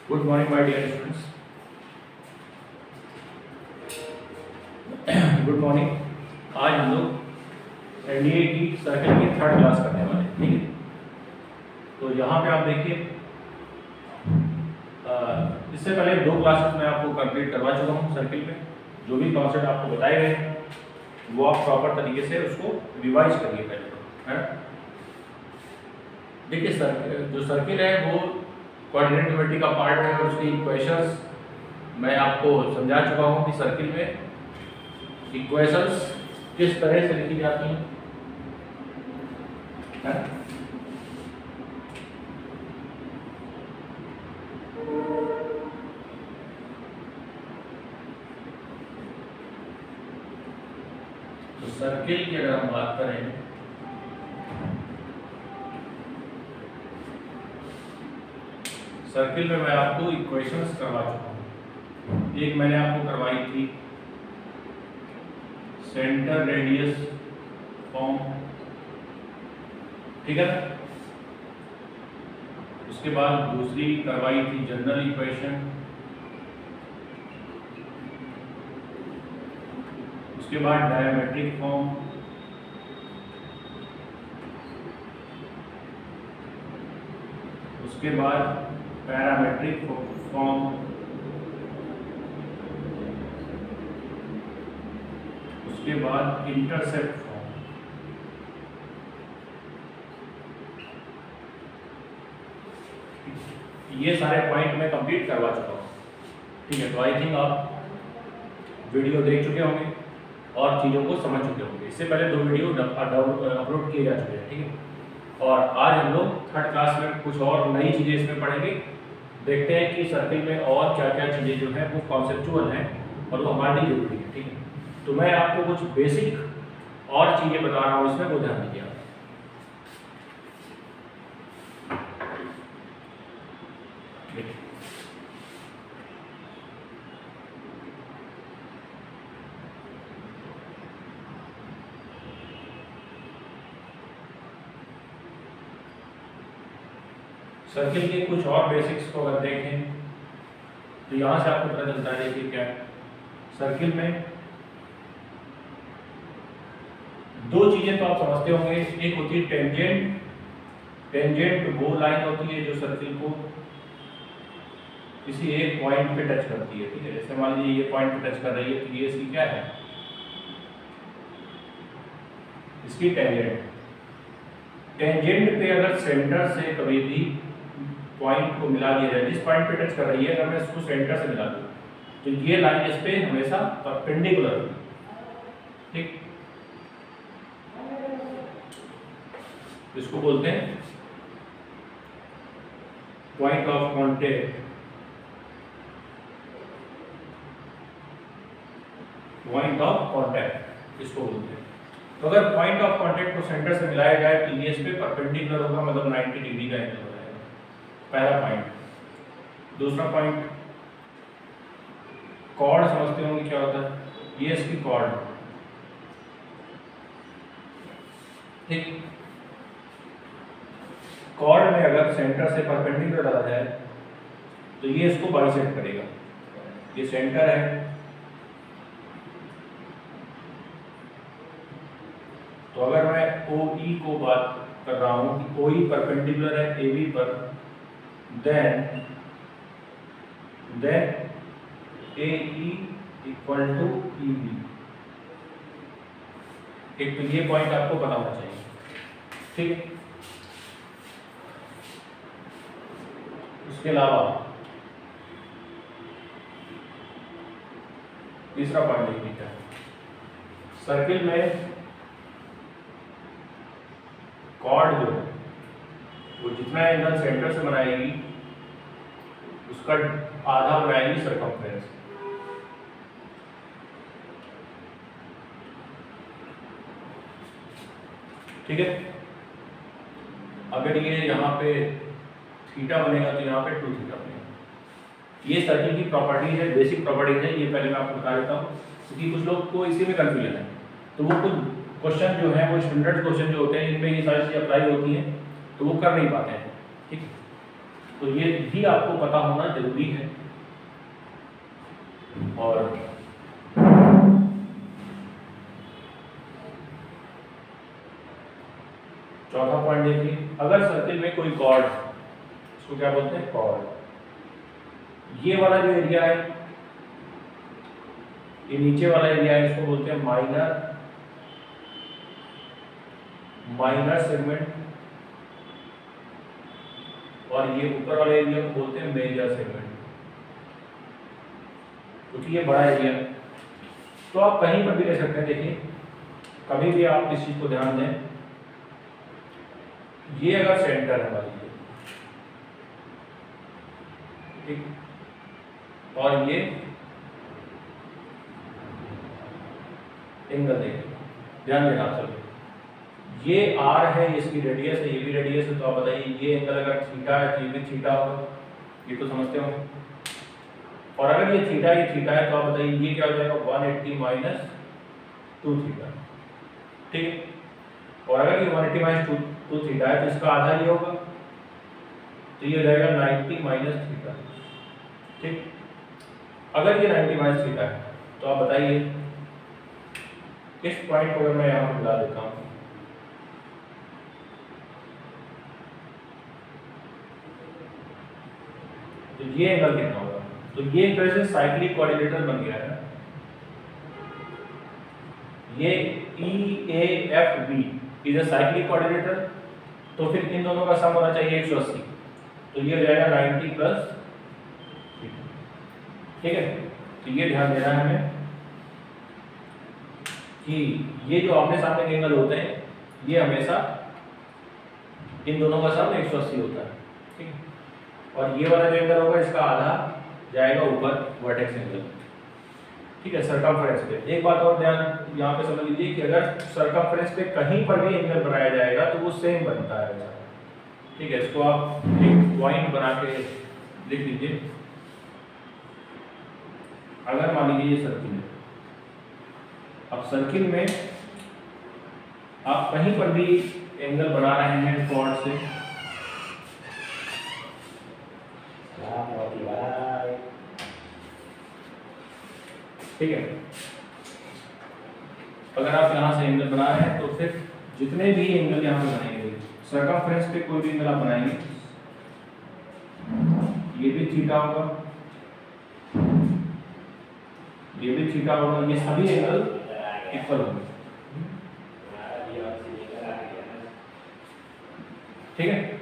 Good morning my dear students. Good morning. आज हम लोग एनडीए की सर्किल की थर्ड क्लास करने वाले हैं, ठीक है। तो यहाँ पे आप देखिए, इससे पहले दो क्लासेस मैं आपको कंप्लीट करवा चुका हूँ सर्किल में। जो भी कॉन्सेप्ट आपको बताए गए हैं वो आप प्रॉपर तरीके से उसको रिवाइज करिए पहले तो, है। देखिए जो सर्किल है वो कोऑर्डिनेट ज्योमेट्री का पार्ट है और उसकी इक्वेशंस मैं आपको समझा चुका हूँ कि सर्किल में इक्वेशंस किस तरह से लिखी जाती हैं, है? तो सर्किल की अगर हम बात करें सर्किल में मैं आपको इक्वेशंस करवा चुका हूँ। एक मैंने आपको करवाई थी सेंटर रेडियस फॉर्म, ठीक है ना। उसके बाद दूसरी करवाई थी जनरल इक्वेशन, उसके बाद डायमेट्रिक फॉर्म, उसके बाद पैरामेट्रिक फॉर्म, उसके बाद इंटरसेप्ट फॉर्म। ये सारे पॉइंट मैं कंप्लीट करवा चुका हूँ, ठीक है। तो आई थिंक आप वीडियो देख चुके होंगे और चीज़ों को समझ चुके होंगे। इससे पहले दो वीडियो अपलोड किए जा चुके हैं, ठीक है। और आज हम लोग थर्ड क्लास में कुछ और नई चीज़ें इसमें पढ़ेंगे। देखते हैं कि सर्किल में और क्या क्या चीज़ें जो है वो कॉन्सेप्चुअल हैं और वो हमारे लिए जरूरी है, ठीक है। तो मैं आपको कुछ बेसिक और चीज़ें बता रहा हूँ इसमें, वो ध्यान दीजिए। सर्किल के कुछ और बेसिक्स को अगर देखें तो यहाँ से आपको पता चलता है कि क्या सर्किल में दो चीजें तो आप समझते होंगे। एक होती है टेंजेंट, टेंजेंट वो लाइन होती है जो सर्किल को किसी एक पॉइंट पे टच करती है, ठीक है। जैसे मान लीजिए ये पॉइंट पे टच कर रही है तो ये इसकी क्या है, इसकी टेंजेंट। टेंजेंट पे अगर सेंटर से कभी भी पॉइंट को मिला दिया जाए, जिस पॉइंट पे टच कर रही है, अगर मैं इसको सेंटर से मिला दूं तो ये लाइन इस पे हमेशा परपेंडिकुलर होगी, ठीक। इसको बोलते हैं point of contact, point of contact इसको बोलते हैं। तो अगर पॉइंट ऑफ कांटेक्ट को सेंटर से मिलाया जाए तो ये इस पे परपेंडिकुलर होगा, मतलब 90 डिग्री का एंगल हो जाएगा, पहला पॉइंट। दूसरा पॉइंट कॉर्ड, समझते होंगे क्या होता है, ये इसकी कॉर्ड, ठीक। कॉर्ड में अगर सेंटर से परपेंडिकुलर डाला जाए तो ये इसको बाइसेक्ट करेगा। ये सेंटर है तो अगर मैं OE को बात कर रहा हूं कि OE परपेंडिकुलर है AB पर, then AE equal to EB। एक तो ये पॉइंट आपको पता होना चाहिए, ठीक है। उसके अलावा तीसरा पॉइंट देखिए क्या है, सर्किल में कॉर्ड जो है वो जितना एंगल सेंटर से बनाएगी उसका आधा बनाएगी सर्कमफ्रेंस, ठीक है। अगर ये यहाँ पे थीटा बनेगा तो यहाँ पे 2 थीटा बनेगा। ये सर्किल की प्रॉपर्टीज है, बेसिक प्रॉपर्टीज है। ये पहले मैं आपको बता देता हूँ क्योंकि कुछ लोग को इसी में कंफ्यूजन है। तो वो कुछ क्वेश्चन जो है वो स्टैंडर्ड क्वेश्चन जो होते हैं इनमें ये सारी चीज़ें अप्लाई होती हैं तो वो कर नहीं पाते हैं, ठीक। तो ये भी आपको पता होना जरूरी है। और चौथा पॉइंट देखिए, अगर सर्किल में कोई कॉर्ड, इसको क्या बोलते हैं, कॉर्ड, ये वाला जो एरिया है, ये नीचे वाला एरिया है, इसको बोलते हैं माइनर सेगमेंट, और ये ऊपर वाले एरिया को बोलते हैं मेजर सेगमेंट, क्योंकि ये बड़ा एरिया है। तो आप कहीं पर भी ले सकते हैं। देखिए कभी भी आप इस चीज को ध्यान दें, ये अगर सेंटर है मान लीजिए, ठीक, और ये एंगल देखिए, ध्यान देना आप सभी, ये आर है, इसकी रेडियस है, ये भी रेडियस है, तो आप बताइए ये एंगल अगर थीटा है तो ये भी थीटा होगा, ये तो समझते होंगे। और अगर ये थीटा है तो आप बताइए ये क्या हो जाएगा, 180 माइनस 2 थीटा, ठीक है। और अगर ये 180 माइनस 2 थीटा है तो इसका आधा ये होगा, तो ये हो जाएगा 90 माइनस थीटा, ठीक। अगर ये 90 माइनस थीटा है तो आप बताइए इस पॉइंट को मैं यहाँ पर मिला देता हूँ, तो ये एंगल कितना होगा, तो ये एक तरह से साइक्लिक कोऑर्डिनेटर बन गया है। ये EAFB is a cyclic coordinator, तो फिर इन दोनों का सम होना चाहिए 180, तो ये हो जाएगा 90 प्लस, ठीक है। तो ये ध्यान देना है हमें कि ये जो आमने सामने के एंगल होते हैं ये हमेशा इन दोनों का सम 180 होता है, ठीक है। और ये वाला जो एंगल होगा इसका आधा जाएगा ऊपर वर्टेक्स एंगल, ठीक है, सर्कमफ्रेंस पे। एक बात और ध्यान यहाँ पे समझ लीजिए कि अगर सर्कमफ्रेंस पे कहीं पर भी एंगल बनाया जाएगा तो वो सेम बनता है, ठीक है। इसको आप एक पॉइंट बना के लिख लीजिए। अगर मान लीजिए ये सर्किल है, अब सर्किल में आप कहीं पर भी एंगल बना रहे हैं कॉर्ड से, ठीक है। अगर आप यहाँ से एंगल बना रहे हैं तो फिर जितने भी एंगल यहाँ पे बनाएंगे, सर्कमफ्रेंस पे कोई भी एंगल आप बनाएंगे, ये भी थीटा होगा, ये भी थीटा होगा, ये सभी एंगल इक्वल होंगे, ठीक है।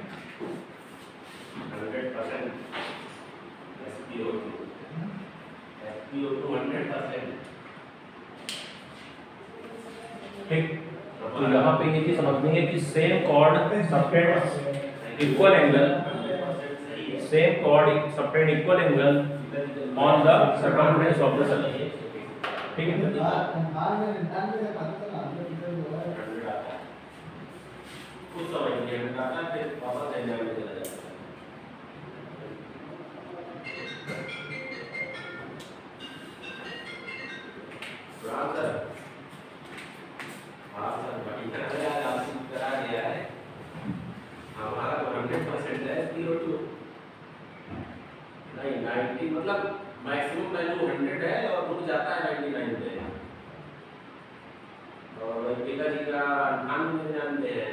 100% ठीक। तो यहाँ पे ये चीज समझनी है कि same chord subtend equal angle, same chord subtend equal angle on the circumference of the circle, ठीक है। कुछ समझिए बताना, फिर वापस एग्जाम में चला जाएगा। मतलब मैक्सिमम वैल्यू 100 है और रुक जाता है 99 पे, और पिताजी का 98 जानते हैं,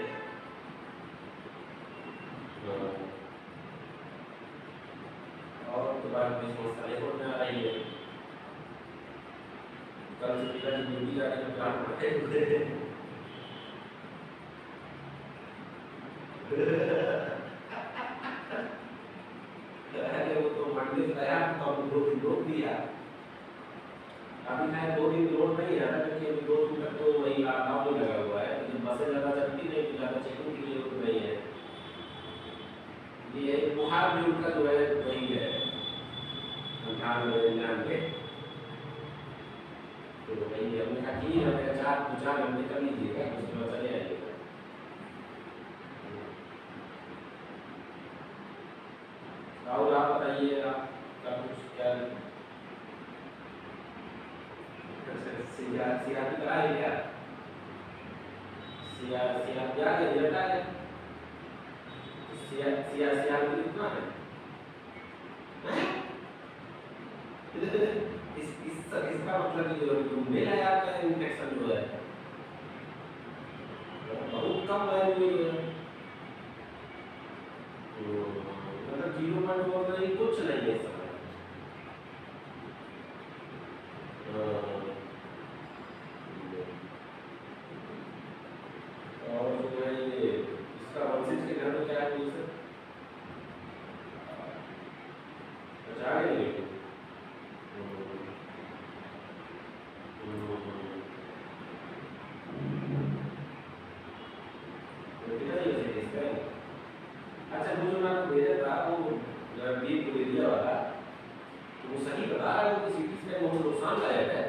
और तो बाद में समस्या होने आ रही है। कल से पिताजी ड्यूटी जाने का प्लान करते हैं, वो तो मंडे से आया तो अब 2 दिन रोक दिया, अभी मैं 2 दिन रोड नहीं है ना, क्योंकि अभी 2 दिन तक तो वही लॉकडाउन ही लगा हुआ है, लेकिन बसें ज़्यादा चलती नहीं, ज़्यादा चेकिंग के लिए रुक रही है। ये बुखार भी उनका जो है वही है 98-99, तो वही हमने कहा कि हमें 4 घंटे कर लीजिएगा, उसके बाद चले आइएगा। और आप बताइए, आपका कुछ क्या सियासी कराए क्या? सियासी आ गया, रिजल्ट आ गया, सियासी कितना है? इसका मतलब जो मेल है आपका इन्फेक्शन जो है बहुत कम वैल्यू है, मतलब 0.1 नहीं, कुछ नहीं है इसमें। और जो है ये इसका वंशिज के घर में क्या है ये सर बचा गए ये अच्छा वो जो मैंने भेजा था वो डीप एरिया वाला तो वो सही बता रहा है कि सिटी स्कैन बहुत नुकसानदायक है।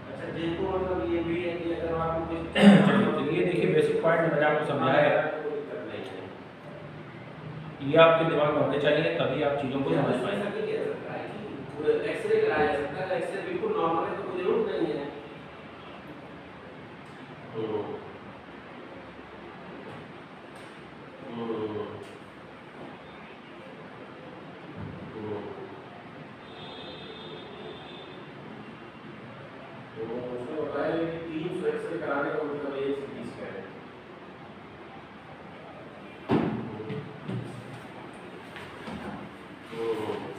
अच्छा जिनको मतलब ये भी है कि अगर आपको कुछ ये देखिए बेसिक पॉइंट मैंने आपको समझाया है, ये आपके दिमाग में होने चाहिए तभी आप चीज़ों को समझ पाएंगे। एक्सरे कराया जा सकता है, एक्सरे बिल्कुल नॉर्मल है तो कोई जरूरत नहीं है। उसने बताया कि 300 एक्सरे कराने का मतलब एक सीटी स्कैन।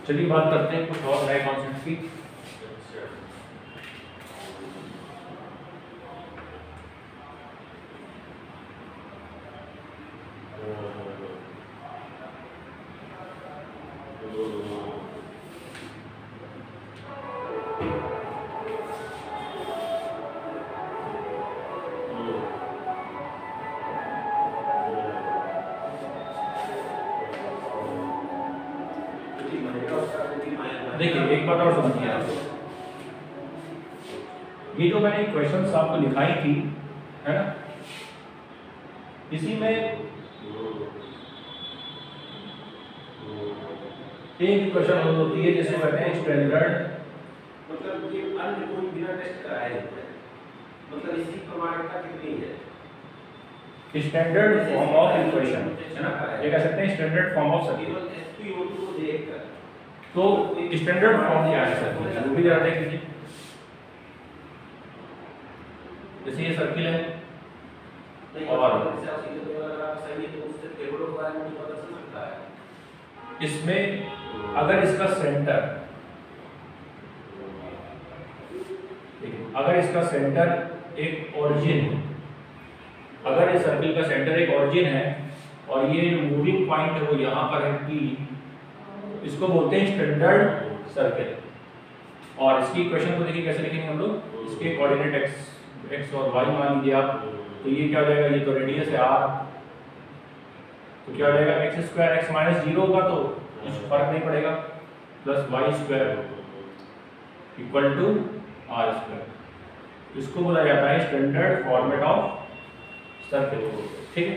चलिए बात करते हैं कुछ और नए कॉन्सेप्ट की। देखिए एक बात और समझिए आप, ये जो मैंने क्वेश्चंस आपको लिखाई थी है ना, इसी में एक क्वेश्चन होती है जिसको कहते हैं स्टैंडर्ड, मतलब ये अन्य कोई बिना टेस्ट कराए होते हैं, मतलब इसकी प्रमाणिकता कितनी है? स्टैंडर्ड फॉर्म ऑफ इक्वेशन है ना, ये कह सकते हैं स्टैंडर्ड फॉर्म ऑफ सर्किट। केवल SpO2 को देखकर तो स्टैंडर्ड फॉर्म क्या है सर्किल, वो भी जरा देख लीजिए। जैसे ये सर्किल है और इसमें अगर इसका सेंटर, अगर इसका सेंटर एक ओरिजिन है, अगर इस सर्किल का सेंटर एक ओरिजिन है और ये जो मूविंग पॉइंट है वो यहाँ पर है P, इसको बोलते हैं स्टैंडर्ड सर्किल। और इसकी इक्वेशन को देखिए कैसे लिखेंगे हम लोग, इसके कोऑर्डिनेट x और y मान लीजिए आप, तो ये क्या हो जाएगा, ये तो रेडियस है r, तो क्या हो जाएगा x स्क्वायर, x माइनस 0 होगा तो कुछ फर्क नहीं पड़ेगा, plus y square equal to r square. इसको बोला जाता है स्टैंडर्ड फॉर्मेट ऑफ सर्किल। ठीक है,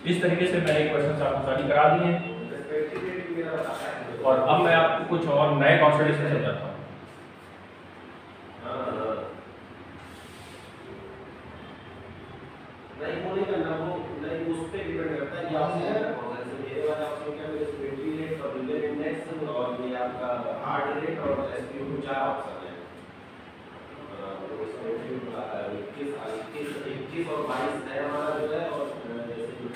इस तरीके से मैंने क्वेश्चन आपको सारी करा दिए हैं और अब मैं आपको कुछ और नए कॉन्सेप्ट से समझाता हूँ। नहीं वो नहीं करना, वो नहीं उस पे डिपेंड करता है कि आपसे मेरे वाला ऑप्शन क्या है, रेस्पिरेटरी रेट और रिलेट इंडेक्स और ये आपका हार्ट रेट और SpO2 चार ऑप्शन है। तो इसमें 21 और 22 है हमारा जो है, और जैसे जो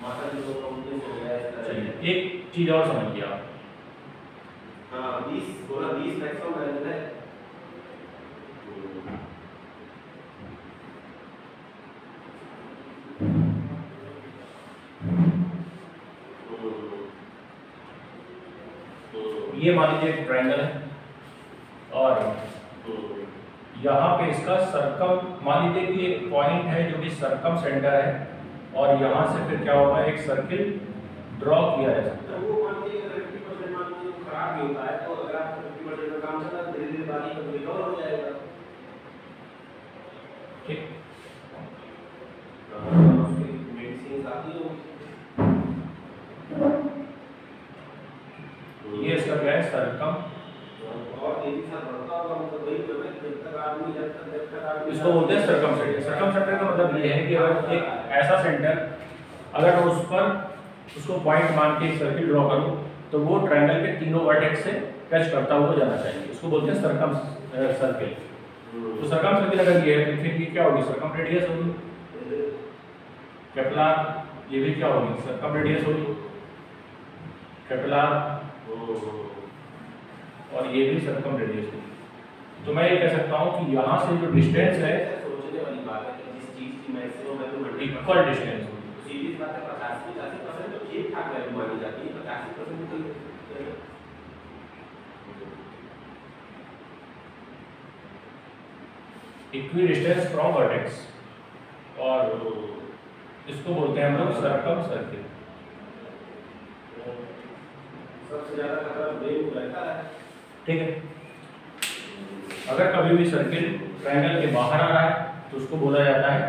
माता जी को कंपनी से गया है। एक चीज और समझिए आप, हाँ 20 बोला 20 मैक्सिमम वैल्यू है। ये मान लीजिए एक ट्रायंगल है और यहाँ पे इसका सर्कम, मान लीजिए कि एक पॉइंट है जो कि सर्कम सेंटर है और यहाँ से फिर क्या होगा, एक सर्किल ड्रॉ किया जा सकता है। वो मान लीजिए अगर 50% मान लीजिए खराब भी होता है तो अगर आप 50% में काम चला धीरे धीरे बाकी का रिकवर हो जाएगा। ठीक, उसकी मेडिसिन आती है। ये इसका क्या है, सर्कम और तेजी से बढ़ता होगा, मतलब वही इसको बोलते हैं सर्कमसेंटर। सर्कमसेंटर का मतलब ये है कि अगर एक ऐसा सेंटर अगर मैं उस पर उसको पॉइंट मान के एक सर्किल ड्रॉ करूं तो वो ट्रायंगल के तीनों वर्टेक्स से टच करता हुआ जाना चाहिए, इसको बोलते हैं सर्कम सर्किल। तो सर्कम सर्किल अगर ये है तो फिर ये क्या होगी, सर्कम रेडियस होगी। कैपिलर ये भी क्या होगी, सर्कम रेडियस होगी कैपिलर, और ये भी सर्कम रेडियस होगी। तो मैं ये कह सकता हूं कि यहाँ से जो डिस्टेंस है सोचने वाली बात है कि जिस चीज की मैक्सिमम है तो इक्वल डिस्टेंस होगी। सीधी बात है 85% तो ठीक ठाक वैल्यू मानी जाती है, 85% तो इक्वी डिस्टेंस फ्रॉम वर्टेक्स, और इसको बोलते हैं हम लोग सर्कम सर्किल। सबसे ज्यादा खतरा ब्रेन को रहता है। ठीक है, अगर कभी भी सर्किल ट्रायंगल के बाहर आ रहा है तो उसको बोला जाता है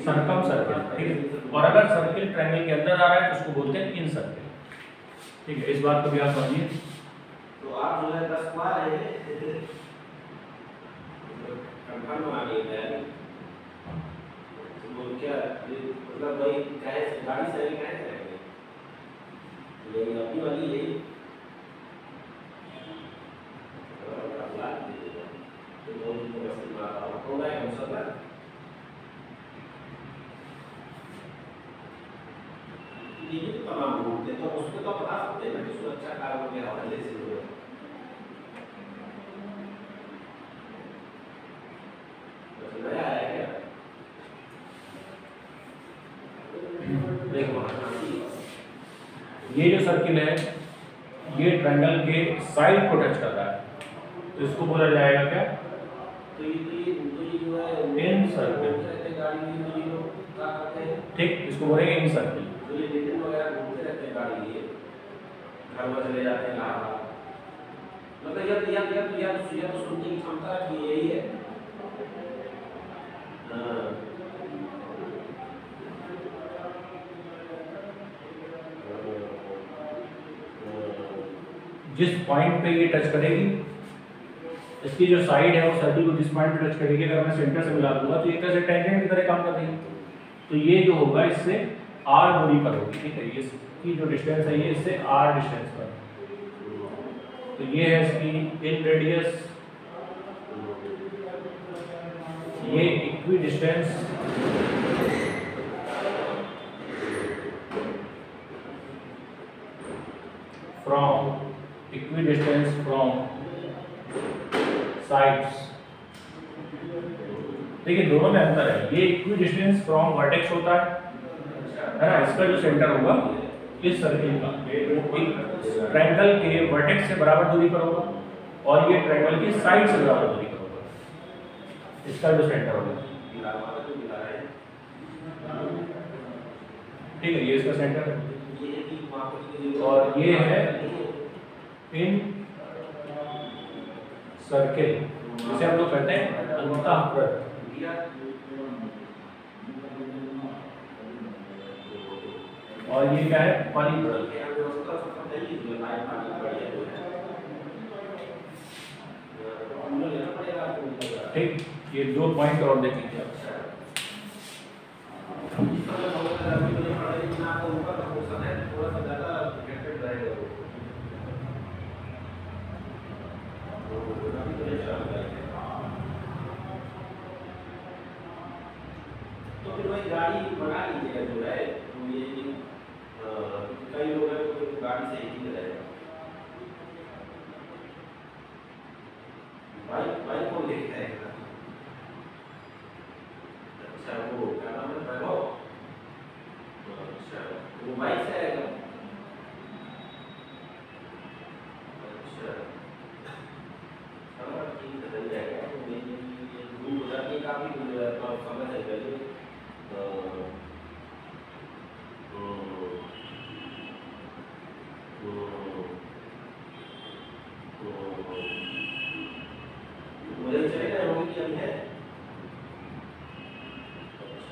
सर्कम सर्किल। ठीक है, और अगर सर्किल ट्रायंगल के अंदर आ रहा है तो उसको बोलते हैं इन सर्किल। ठीक है, इस बात को भी आप समझिए। तो आप जो है 10 बार है कंफर्म आ गई है तो क्या मतलब भाई कहे गाड़ी से कहे करेंगे ये अपनी वाली यही ये तो तमाम घूमते तो उसको तो बता सकते हैं कि सुरक्षा कारणों के हवाले से नया है क्या देखो ये जो सर्किल है ये ट्रायंगल के साइड को टच कर रहा है तो इसको बोला जाएगा क्या, तो ये जो है इन सर्किल। गाड़ी में जो लोग क्या करते हैं ठीक, इसको बोलेंगे इन सर्किल। तो ये लेकिन वगैरह घूमते रहते हैं गाड़ी लिए घर में चले जाते हैं कहाँ मतलब या तो सुनने की क्षमता की यही है। जिस पॉइंट पे ये टच करेगी इसकी जो साइड है वो सर्किल को जिस पॉइंट पे टच करेगी, अगर मैं सेंटर से मिला दूंगा तो एक तरह से टेंजेंट की तरह काम कर रही है। तो ये जो होगा इससे r दूरी पर होगी। ठीक है, इसकी जो डिस्टेंस है ये इससे r डिस्टेंस पर, तो ये है इसकी इन रेडियस, ये equi distance from equidistance from sides। देखिए दोनों में अंतर है, ये equidistance from vertex होता है ना, इसका जो सेंटर होगा इस सर्किल का ट्रायंगल के वर्टेक्स से बराबर दूरी पर होगा और ये ट्रायंगल की साइड से बराबर दूरी पर होगा, इसका जो सेंटर होगा। ठीक है, ये इसका सेंटर है और ये है इन सर्किल, जिसे हम लोग कहते हैं अंतःवृत्त। और ये क्या है, परिवृत्त। ठीक, ये दो पॉइंट और देख लीजिए आप। तो फिर वही गाड़ी बना लीजिएगा जो है, तो ये कई लोग हैं तो गाड़ी से ही रहेगा। बाइक को लेके आएगा। अच्छा वो क्या नाम है, वैभव? अच्छा वो बाइक से आएगा। अच्छा ठीक है, चल जाएगा। तो ये दूर हो जाती है काफी, समय से पहले मुझे चलेगा होगी कि अभी है।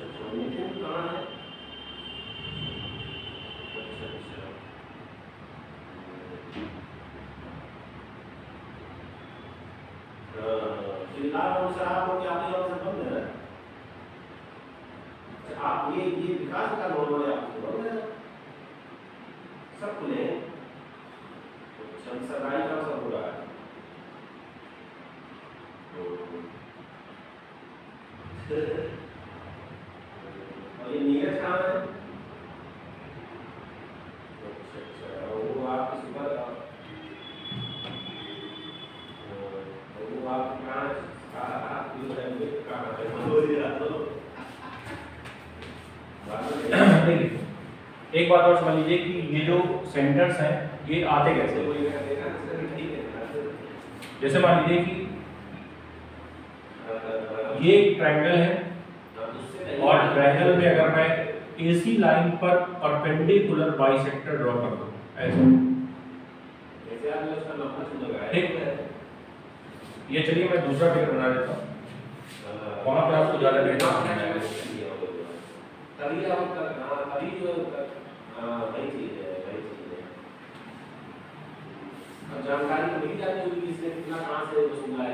अच्छा नितिन कहाँ है? अच्छा सब खुले हैं। सरकारी काम सब हो रहा है। और ये नीरज कहाँ है? अच्छा, वो आपकी सुपर वो आप कहाँ देखिए, एक बात और समझ लीजिए कि ये जो सेंटर्स हैं ये आते कैसे हैं। जैसे मान लीजिए कि ये एक ट्रायंगल है और ट्रायंगल में अगर मैं AC लाइन पर परपेंडिकुलर बाइसेक्टर ड्रॉ कर दूं ऐसे, ठीक है। ये चलिए मैं दूसरा फिगर बना देता हूँ, वहां पे आपको ज्यादा बेहतर तभी हम अभी जो वही चीज है अब जानकारी मिल जाती होगी कि इसने कितना कहाँ से वसूला है।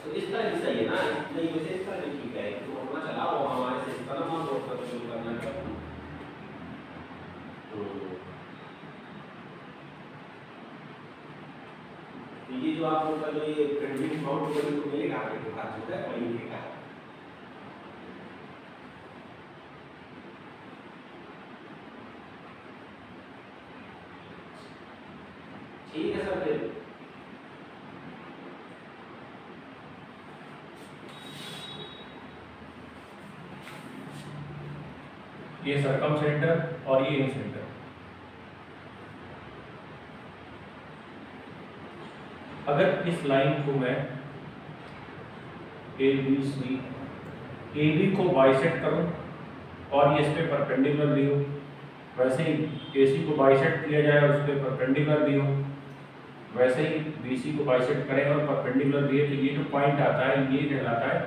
तो इस तरह भी सही है ना, नहीं वैसे इस तरह भी ठीक है, तो अपना चलाओ हमारे से इसका ना नोट कर शुरू करना है। ये जो आप लोग का जो ये प्रिंटिंग माउंट करने को मिलेगा आपके पास जो है वही मिलेगा। ठीक है सर, फिर ये सरकम सेंटर और ये इन सेंटर। अगर इस लाइन को मैं ABC AB को बाइसेक्ट करूं और ये इस पे परपेंडिकुलर भी हो, वैसे ही AC को बाइसेक्ट किया जाए और उस पे परपेंडिकुलर भी हो, वैसे ही BC को बाइसेक्ट करें और परपेंडिकुलर भी है, तो ये जो पॉइंट आता है ये कहलाता है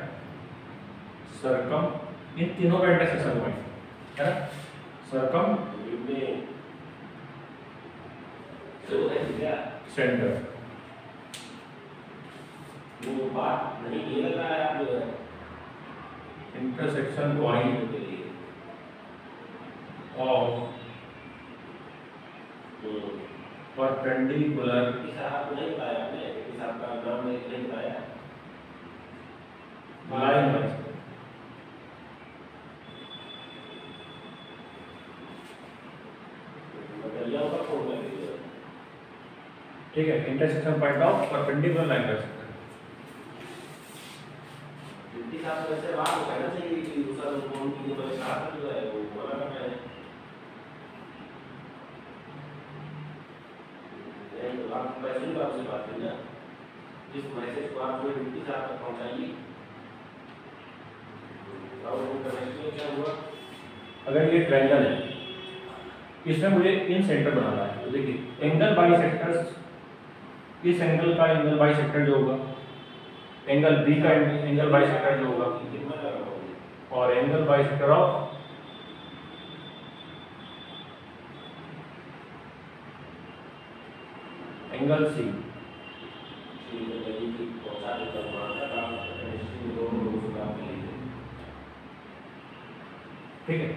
सरकम, इन तीनों का इंटरसेक्शन पॉइंट है ना, सरकम सेंटर। वो बात नहीं ये लग रहा है आप जो है इंटरसेक्शन पॉइंट के लिए ऑफ परपेंडिकुलर आपको नहीं बताया आपने, इस आपका नाम नहीं बताया लाइन बाय। ठीक है, intersection point of perpendicular line कर सकते हैं। जितनी साथ वैसे बात हो कहना चाहिए कि दूसरा कौन की जो साथ जो है वो मना कर रहे हैं। नहीं तो आप वैसे ही आपसे बात करिए ना, जिस मैसेज को आप जो डिप्टी साहब तक पहुंचाइए और वो कनेक्शन क्या हुआ। अगर ये ट्रायंगल है, इसमें मुझे इन सेंटर बनाना है, तो देखिए एंगल बाइसेक्टर्स, इस एंगल का एंगल बाइसेक्टर जो होगा, एंगल बी का एंगल बाइसेक्टर जो होगा, और angle bisector of angle C. ठीक है,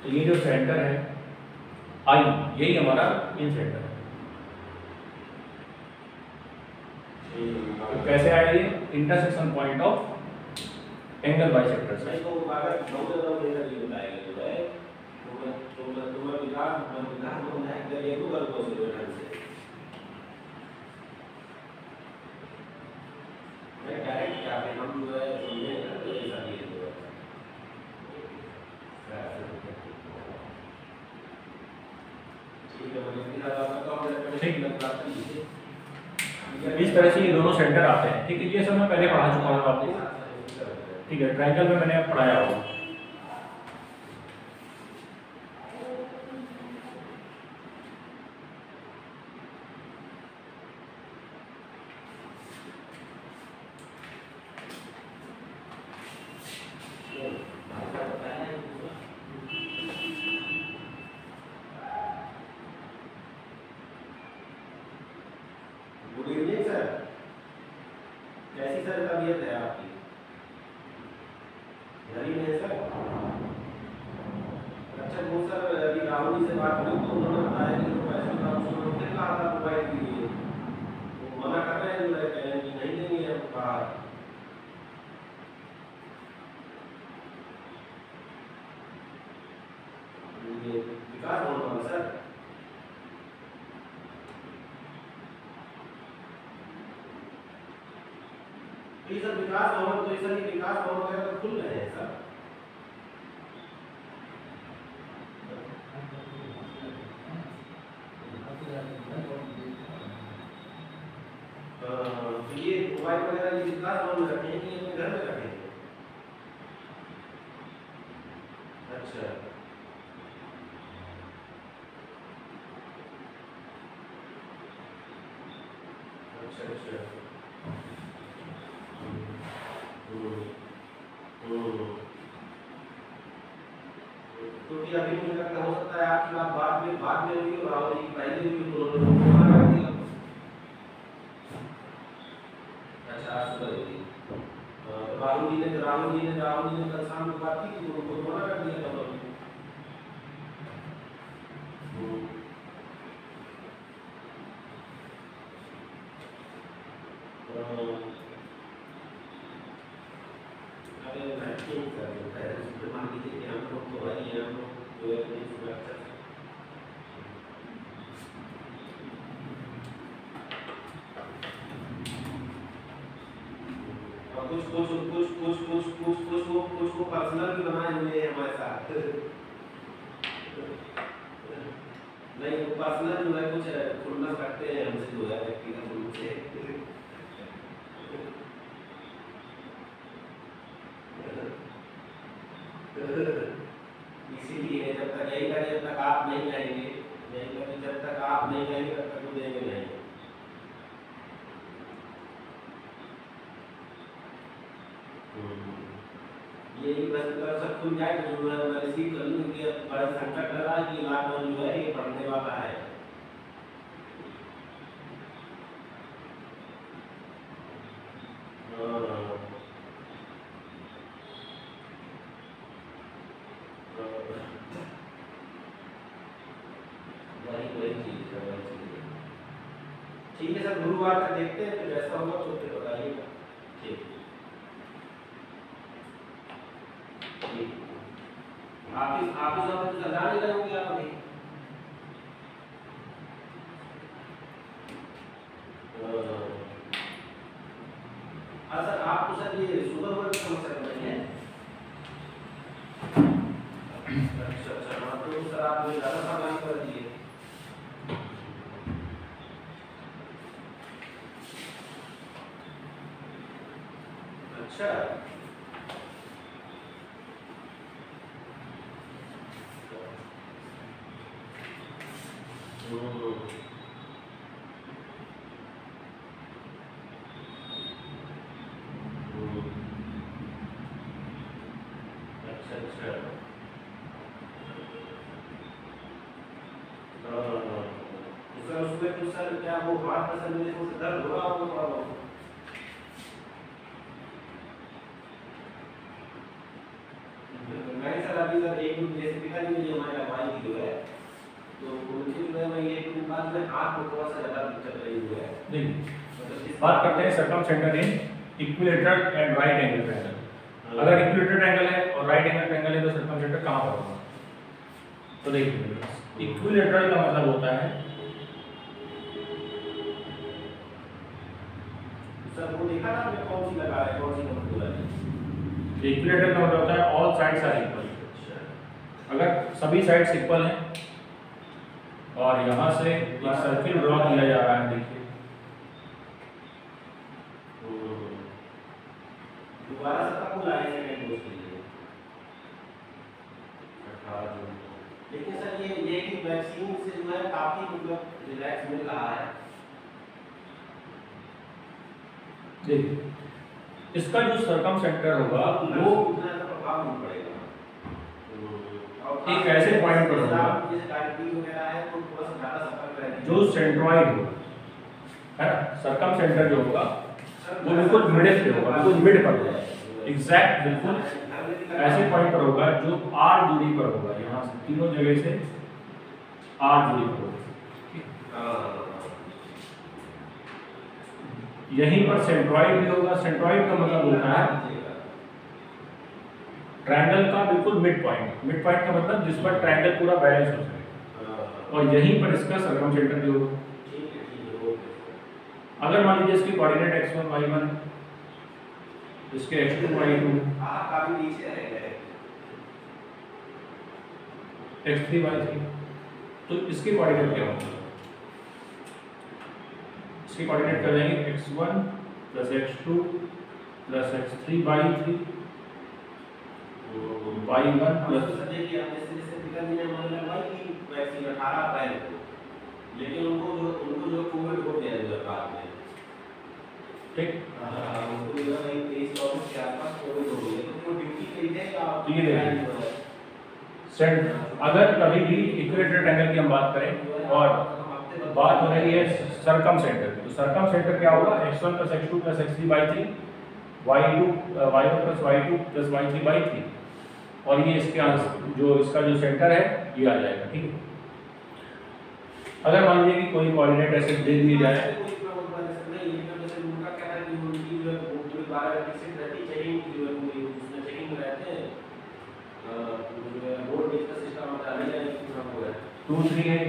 तो ये जो सेंटर है आई, यही हमारा इन सेंटर है। तो कैसे आया ये intersection point of angle bisector से। तो अगर बहुत ज्यादा मेरा ये बताएगा जो है तो मैं विकास को नहीं कर ये को कर दो से ढंग से मैं डायरेक्ट क्या है हम जो है समझे ना तो ऐसा नहीं है जो ठीक है मैं इसके साथ आपका काम ठीक है प्राप्त कीजिए। इस तरह से ये दोनों सेंटर आते हैं। ठीक है, ये सब मैं पहले पढ़ा चुका हूँ आपको। ठीक है, ट्रायंगल में मैंने पढ़ाया होगा। गुड इवनिंग सर, कैसी सर तबीयत है आपकी? राहुल जी से बात हुई तो उन्होंने बताया कि जो पैसे का उन्होंने फिर कहा था प्रोवाइड कीजिए, वो मना कर रहे हैं, जो कह रहे हैं कि नहीं देंगे हम बाहर। ये विकास भवन वाला सर, तो ये सर विकास भवन, तो ये सर ये विकास भवन वगैरह तो खुल रहे हैं सर। तो ये मोबाइल वगैरह ये विकास भवन में रखेंगे कि अपने घर में रखेंगे? अच्छा अच्छा अच्छा। क्योंकि अभी मुझे लगता है हो सकता है आपकी बात बाद में हुई और राहुल जी की पहले हुई, तो उन्होंने मना कर दिया। अच्छा आज सुबह हुई। राहुल जी ने कल शाम को बात की तो उनको मना कर दिया था उन्होंने। अरे मैं ठीक कर है उसको मान लीजिए कि हम लोग तो वही हैं, हम लोग जो है नहीं सुरक्षा और कुछ वो पर्सनल भी बनाए हुए हैं हमारे साथ। नहीं वो पर्सनल जो है कुछ खुन्नस रखते हैं हमसे, जो है व्यक्तिगत रूप से। इसीलिए जब तक यही करें, जब तक आप नहीं कहेंगे, यही करें जब तक आप नहीं कहेंगे तब तक वो देंगे नहीं। यही बस अगर सब खुल जाए तो जो है मैं रिसीव कर लूँ कि बड़ा संकट लगा कि लॉकडाउन जो है ये बढ़ने वाला है। ठीक है सर, गुरुवार तक देखते हैं, तो जैसा होगा तो फिर बताइएगा। ठीक ऑफिस तो जा नहीं रहे होंगे आप अभी? हाँ सर, आप तो सर ये शुगर वर्ग समस्या कर रहे हैं। अच्छा अच्छा, हाँ तो सर आप मुझे ज़्यादा सावधानी कर दीजिए। अच्छा अच्छा अच्छा। सर उसमें तो सर क्या वो हाथ में सर मुझे थोड़ा दर्द हो रहा होगा थोड़ा बहुत? नहीं सर, अभी सर एक दिन जैसे पिताजी ने हमारे लगवाई थी जो है, तो उनकी जो है मैं एक दिन बाद में हाथ में थोड़ा सा ज़्यादा दिक्कत रही हुई है। देखिए बात करते हैं circum centre in equilateral and right angle triangle. अगर इक्विलेटरल ट्रायंगल है और राइट एंगल ट्रायंगल है तो सर्कम सेंटर कहाँ पर होगा? तो देखिए इक्विलेटरल का मतलब होता है, सर वो देखा ना आपने कौन सी लगा है, कौन सी नंबर बोला है? इक्विलेटरल का मतलब होता है ऑल साइड्स आर इक्वल। अगर सभी साइड्स इक्वल हैं और यहाँ से एक सर्किल ड्रॉ किया जा रहा है, देखिए दोबारा से कब बुलाए सेकंड डोज के लिए? 18 जून। लेकिन सर ये कि वैक्सीन से जो है काफी मतलब रिलैक्स मिल रहा है। देखिए इसका जो सर्कम सेंटर होगा वो प्रभाव नहीं पड़ेगा, एक ऐसे पॉइंट पर होगा जैसे डायबिटीज वगैरह है तो थोड़ा सा ज्यादा सतर्क रहना जो सेंट्रॉइड होगा, है ना। सर्कम सेंटर जो होगा वो बिल्कुल मिडिल पे होगा, बिल्कुल मिड पर होगा, एग्जैक्ट बिल्कुल ऐसे पॉइंट पर होगा जो आर दूरी पर होगा। यहाँ से तीनों जगह से 8 दूरी पर होगी। यहीं पर सेंट्रॉइड भी होगा। सेंट्रॉइड का मतलब होता है ट्रायंगल का बिल्कुल मिड पॉइंट। मिड पॉइंट का मतलब जिस पर ट्रायंगल पूरा बैलेंस हो सके, और यहीं पर इसका सर्कमसेंटर भी होगा। अगर मान लीजिए इसकी कोऑर्डिनेट x1 y1, इसके x2 y2, x3 y3, तो इसके कोऑर्डिनेट क्या होंगे? इसके कोऑर्डिनेट कर जाएंगे x1 + x2 + x3 y3 y1 plus लेकिन उनको जो कोविड हो गया है बाद में, ठीक, उनको जो है 23 के आसपास कोविड हो गया, तो वो ड्यूटी पे थे या ये देखिए अगर कभी भी इक्वेटर ट्रायंगल की हम बात करें और बात हो रही है सर्कमसेंटर की, तो सर्कमसेंटर क्या होगा? x1 + x2 + x3 y3 y1 + y2 + y3 y3, और ये इसके जो इसका जो सेंटर है ये आ जाएगा। ठीक है, अगर मान लीजिए कि कोई कोऑर्डिनेट ऐसे दे दी जाए, टू 3 है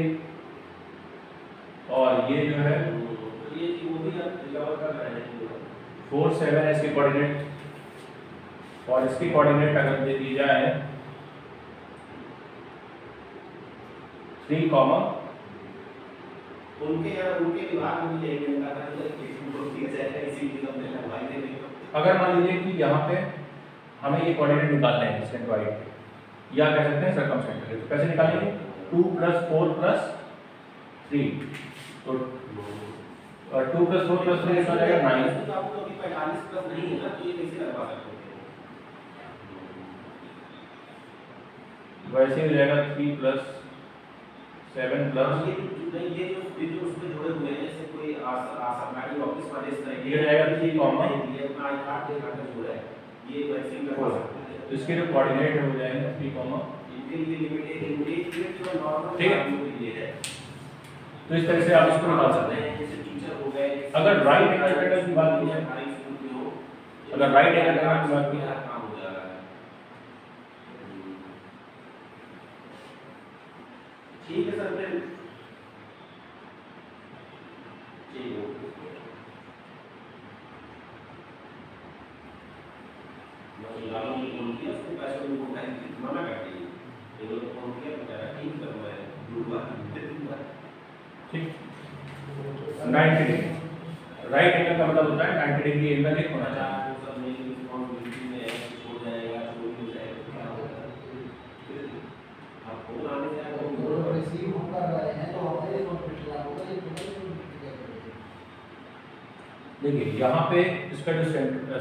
और ये जो है 4 7 है इसके कोऑर्डिनेट, और इसकी कोऑर्डिनेट अगर दे दी जाए 3, उनके विभाग में भी यही मिलता था कि अगर मान लीजिए कि यहाँ पे हमें ये कोऑर्डिनेट निकालने हैं सेंट्रॉइड के, या कह सकते हैं सर्कमसेंटर के, तो कैसे निकालेंगे? 2 + 4 + 3, तो 2 + 4 + 3 हो जाएगा 9। वैसे ही हो जाएगा 3 + 7 + ये जो उसमें जुड़े हुए हैं, जैसे कोई सरकारी ऑफिस वाले इस तरह ये रहेगा 3, ये वैसे ही लगा सकते हैं। तो इसके जो कोऑर्डिनेट हो जाएंगे 3, इनके लिए लिमिटेड नॉर्मल ठीक है, तो इस तरह से आप इसको निकाल सकते हैं। जैसे टीचर हो गए, अगर राइट एंगल ट्रायंगल की बात की जाए, अगर राइट एंगल ट्रायंगल की बात की जाए, काम हो जाएगा। ठीक है सर, फिर ठीक है। लालू ने फोन किया, उसको पैसे उनको उठाई, मना कर दी। ये लोग फोन किया, बेचारा ठीक कर मैं दूंगा। ठीक, 90 डिग्री राइट एंगल का मतलब होता है 90 डिग्री एंगल एक होना चाहिए। सब मेरी रिस्पांसिबिलिटी में है, हो जाएगा, चोरी हो जाएगा, क्या होगा? आप फोन आने से आपको रिसीव कर रहे हैं तो हमारे कॉन्फ्लिक्ट होगा, ये देखिए यहाँ पे इसका जो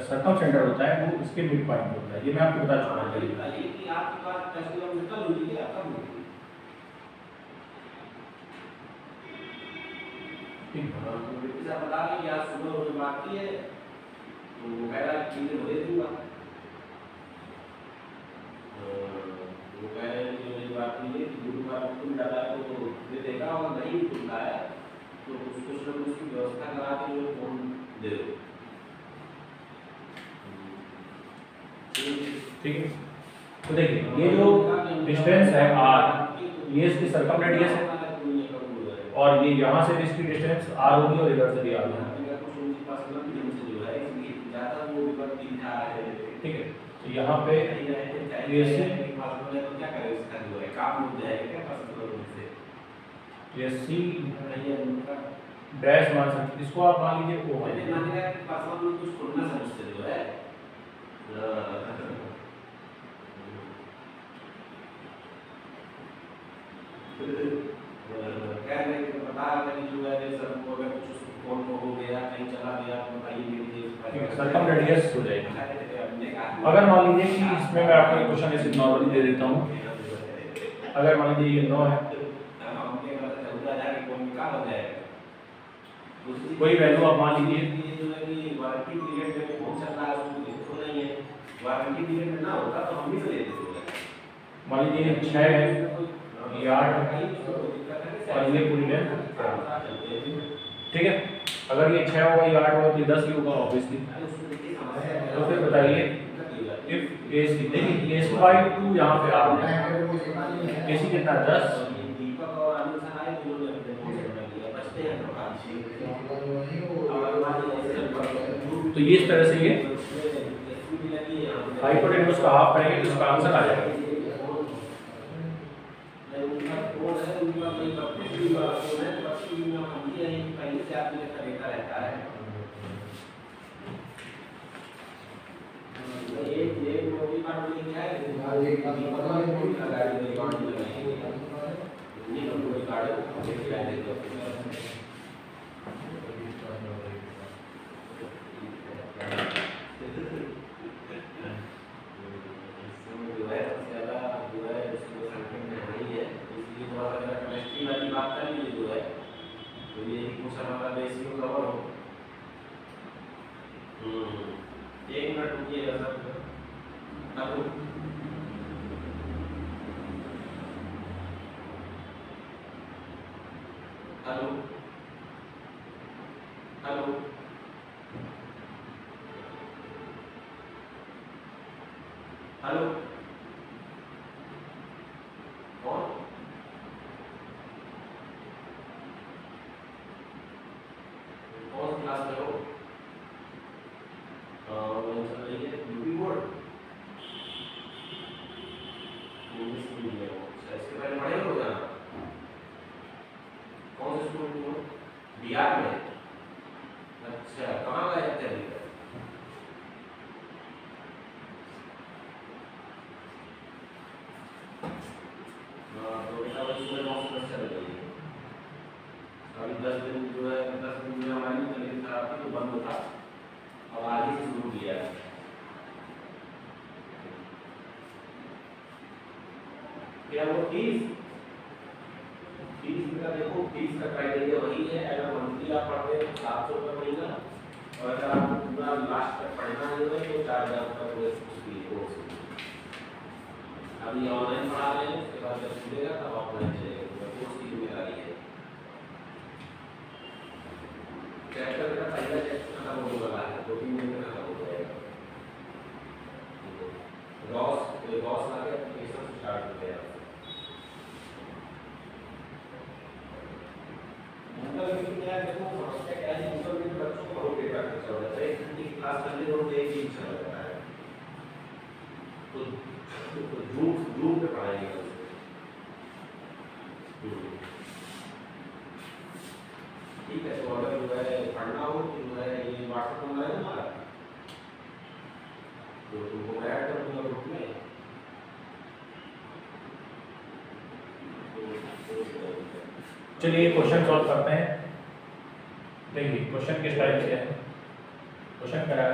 सर्कमसेंटर होता है वो इसके मिड पॉइंट होता है, ये मैं आपको बता चुका हूँ। बताइए कि आपके पास 10 किलोमीटर दूरी है, आपका ठीक है, जैसा बता दें कि आज सुबह उन्होंने बात की है, तो वो कह रहा है चीजें भेज दूंगा। वो कह रहे हैं कि मेरी बात नहीं है कि गुरुवार तुम डाला तो दे देगा, और नहीं खुलता है तो उसको सिर्फ उसकी व्यवस्था करा के जो फोन दे दो। ठीक है, तो देखिए ये जो डिस्टेंस है r, ये इसकी सर्कम रेडियस है, और ये यहाँ से भी इसकी डिस्टेंस r होगी और इधर से भी r होगी। ठीक है, तो यहाँ पे ये से ये सी डैश मान सकते, इसको आप मान लीजिए ओ है। सर्कम रेडियस हो जाएगी। अगर मान लीजिए कि इसमें मैं आपको एक क्वेश्चन ऐसे नॉर्मली दे देता हूँ, अगर मान लीजिए ये 9 है, कोई वैल्यू आप मान लीजिए, मान लीजिए 6 है, ये 8 है, और ये पूरी लेंथ 10। ठीक है, अगर ये 6 होगा, ये 8 होगा, तो ये 10 ही होगा ऑब्वियसली। तो फिर बताइए इफ AC देखिए AC/2 यहाँ पे आ रहा है, AC कितना 10, दीपक और अनिल सर आए, जिन्होंने अपने फोन से बना लिया, बचते हैं तो तो ये इस तरह से ये हाइपोटेन्यूज का हाफ करेंगे तो इसका आंसर आ जाएगा। एक मिनट रुकिएगा सर। हेलो हेलो हेलो कौन? कौन क्लास में हो? UP board English medium. अच्छा, इसके पहले पढ़े हो क्या? कौन से स्कूल में हो? बिहार में। अच्छा, कहाँ गए थे अभी तक? तो बेटा वही सुबह 9 से 10 चल रही है। अभी 10 दिन जो है 10 दिन में हमारी तबीयत खराब थी तो बंद था, अब आज ही से शुरू किया है। क्या वो फीस का देखो, फीस का क्राइटेरिया वही है। अगर मंथली आप पढ़ते हैं 700 रुपये महीना, और अगर आपको पूरा लास्ट तक पढ़ना है तो 4000 रुपये पूरे उसकी कोर्स। अभी ऑनलाइन पढ़ा रहे हैं, उसके बाद जब खुलेगा तब ऑफलाइन चलेगा। कोर्स की जिम्मेदारी है। चैप्टर का पहला चैप्टर खत्म होने वाला है, 2-3 दिन में खत्म हो जाएगा। रॉस आगे एप्लीकेशन स्टार्ट हो गया। मतलब क्या है, देखो समस्या क्या है, मतलब कि बच्चों को बहुत डेटा खर्चा हो जाता है। 1 घंटे की क्लास करने में उनको 1 दिन चला जाता है। तो जूम पे पढ़ाएंगे उसको। ठीक है, तो अगर जो है पढ़ना हो तो जो है ये व्हाट्सएप नंबर है हमारा, तो तुमको मैं ऐड कर दूंगा ग्रुप में। चलिए क्वेश्चन सॉल्व करते हैं। देखिए क्वेश्चन के स्टाइल क्या है। क्वेश्चन क्या है,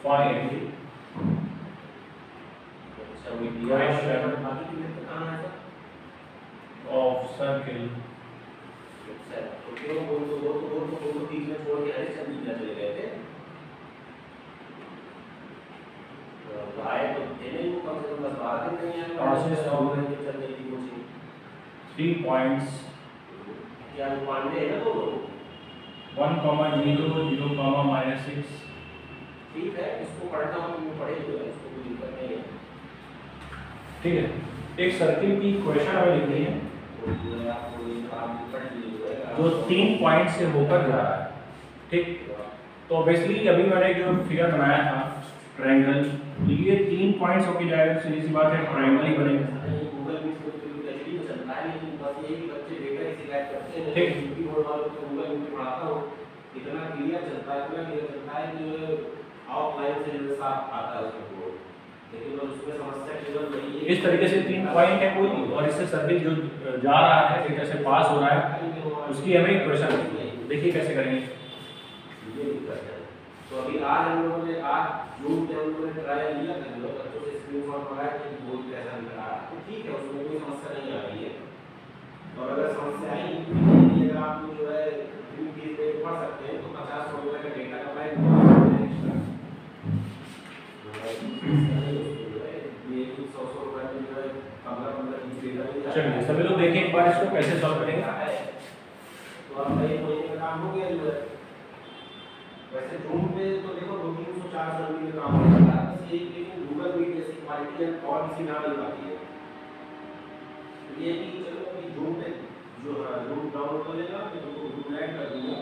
फाइंड ऑफ सर्किल। वो बीच में छोड़ के हरीश चंद जी चले गए थे, तो आए तो थे नहीं, वो कम से कम 10-12 दिन नहीं आए। Process of चल रही थी कोचिंग। 3 पॉइंट्स क्या पांडे है ना दोनों? 1,0, 0,-6। ठीक है, इसको पढ़ना हो तो पढ़े जो है, इसको कोई दिक्कत नहीं है। ठीक है, एक सर्किल की इक्वेशन हमें लिखनी है जो 3 पॉइंट से होकर जा रहा है। ठीक, तो ऑब्वियसली अभी मैंने जो फिगर बनाया था ट्रायंगल, तो ये 3 पॉइंट्स होके जाएगा, सीधी सी बात है ट्रायंगल ही बनेगा। ठीक, इतना क्लियर चलता है कि ऑफलाइन से साफ आता है उसको बोर्ड, लेकिन उसमें समस्या केवल वही है। इस तरीके से 3 पॉइंट है कोई, और इससे सर्किल जो जा रहा है, डेटा से पास हो रहा है, उसकी हमें इक्वेशन देखिए कैसे करेंगे। ये दिक्कत है। तो अभी आज हम लोगों ने जून के हम लोगों ने ट्रायल लिया था, जो बच्चों से स्क्रीनशॉट मंगाया कि बोर्ड कैसा निकल रहा है, तो ठीक है, उसमें कोई समस्या नहीं आ रही है। और अगर समस्या आई अगर आप जो है फीस पे पढ़ सकते हैं तो 50 रुपये का डेटा का पैक एक्स्ट्रा ये 100 रुपये में जो है 15-20 डेटा मिल चलिए सभी लोग देखें एक बार इसको कैसे सॉल्व करेंगे। तो आप ये महीने का काम हो गया जो है। वैसे जून में तो देखो 2-304 सर्वे में काम हो रहा है, बस ये लेकिन गूगल मीट जैसी क्वालिटी है और किसी में आ नहीं पाती है। तो ये कि चलो अभी जून में जो जून डाउनलोड कर लेगा, मैं तुमको ग्रुप ऐड कर दूंगा,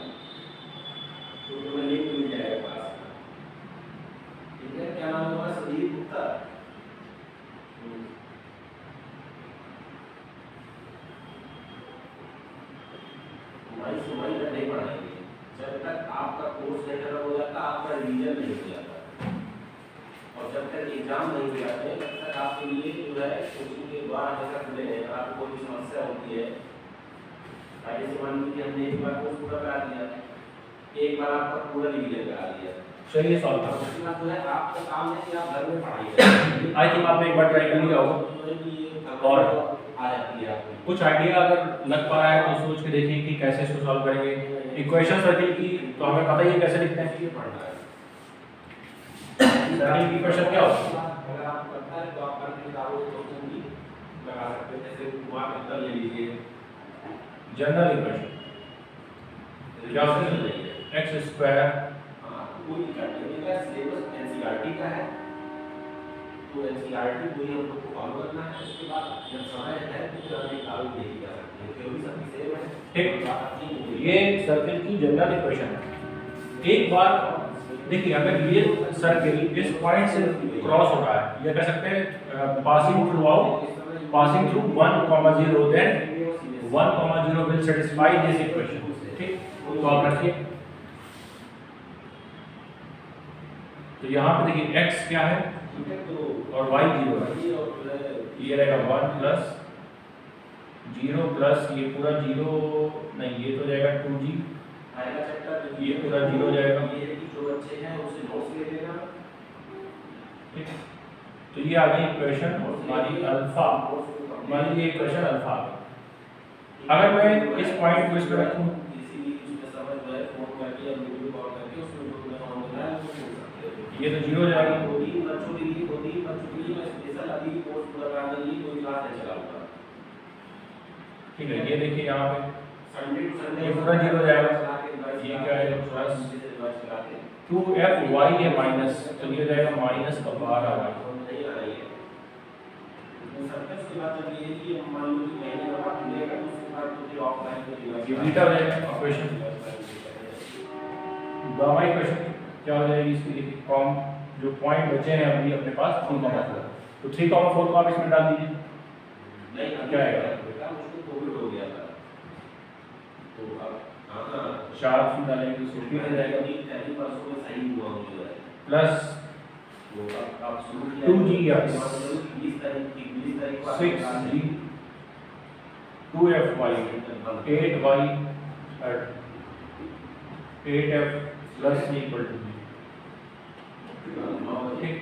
तो तुम्हें लिंक मिल जाएगा पास। ठीक है, क्या नाम है तुम्हारा? संदीप गुप्ता। हमारी सुनाई नहीं पढ़ाएंगे जब तक आपका कोर्स नहीं खत्म हो जाता, आपका रिवीजन नहीं हो जाता, और जब तक एग्जाम नहीं हो जाते तब तक आपके लिए जो है कोचिंग के द्वार हमेशा खुले हैं। आपको कोई भी समस्या होती है, जैसे मान लीजिए हमने एक बार कोर्स पूरा करा दिया, एक बार आपका पूरा रिवीजन करा दिया, चलिए सॉल्व करो। उसके बाद जो है आपका काम है कि आप घर में पढ़ाइए। आई थिंक आपने एक बार ट्राई कर लिया होगा और आ जाती है आपको कुछ आइडिया अगर लग पा रहा है तो सोच के देखिए कि कैसे इसको सॉल्व करेंगे। इक्वेशन सर्किल की तो हमें पता ही है कैसे लिखते हैं। ये पढ़ना है। सर्किल की इक्वेशन क्या होती है? अगर आपको पता है तो आप अपनी किताबों से क्वेश्चन भी लगा सकते हैं। जैसे वहाँ पे उत्तर ले लीजिए, जनरल इक्वेशन क्या होती है? x square. हाँ, कोई दिक्कत नहीं है। मेरा सिलेबस एनसीईआरटी का है, तो एनसीईआरटी वही हम लोग को फॉलो करना है। उसके बाद जब समय है तो फिर हम एक आगे देखी जा सकते हैं, थ्योरी सबकी सेम है। ठीक, ये सर्किल की जनरल इक्वेशन है। एक बार देखिए, अगर ये सर्किल इस पॉइंट से क्रॉस हो रहा है, ये कह सकते हैं passing through out, passing through 1,0, then 1,0 will satisfy this equation. ठीक, तो आप रखिए। तो यहाँ पे देखिए x क्या है और y 0 है। ये रहेगा 1 प्लस 0 प्लस ये पूरा 0 नहीं, ये तो जाएगा 2g, आएगा चैप्टर, ये पूरा 0 हो जाएगा। ये है कि जो बच्चे हैं उसे नोट्स ले लेना। ठीक है, तो ये आ गई इक्वेशन हमारी अल्फा। मान लीजिए इक्वेशन अल्फा। अगर मैं इस पॉइंट को इस पर रखूं, ये तो 0 हो जाएगा। दो-तीन बच्चों के लिए मैं स्पेशल अभी कोर्स पूरा कराने के लिए कोई क्लास नहीं चलाऊंगा। ठीक है, ये देखिए यहाँ पे संडे टू संडे ये पूरा 0 हो जाएगा। ये क्या है? प्लस 2f y है माइनस, तो ये जाएगा माइनस का 12y। नहीं आ रही है उसके बाद जब ये कि मान लो कि महीने का आप लेगा तो उसके बाद तो फिर ऑफलाइन को ये बीटा हो जाएगा इक्वेशन। गामा इक्वेशन क्या हो जाएगी इसकी? देखिए कॉम जो पॉइंट बचे हैं अभी अपने पास 3,4, तो 3,4 को आप इसमें डाल दीजिए। नहीं क्या आएगा? उसको कोविड हो गया था, तो अब हां 4 से डालेंगे तो 16 हो जाएगा। पहली परसों में सही हुआ मुझे है प्लस वो अब शुरू किया 2g या 20 तारीख को 6g 2fy 8y 8f plus c equal to g। ठीक,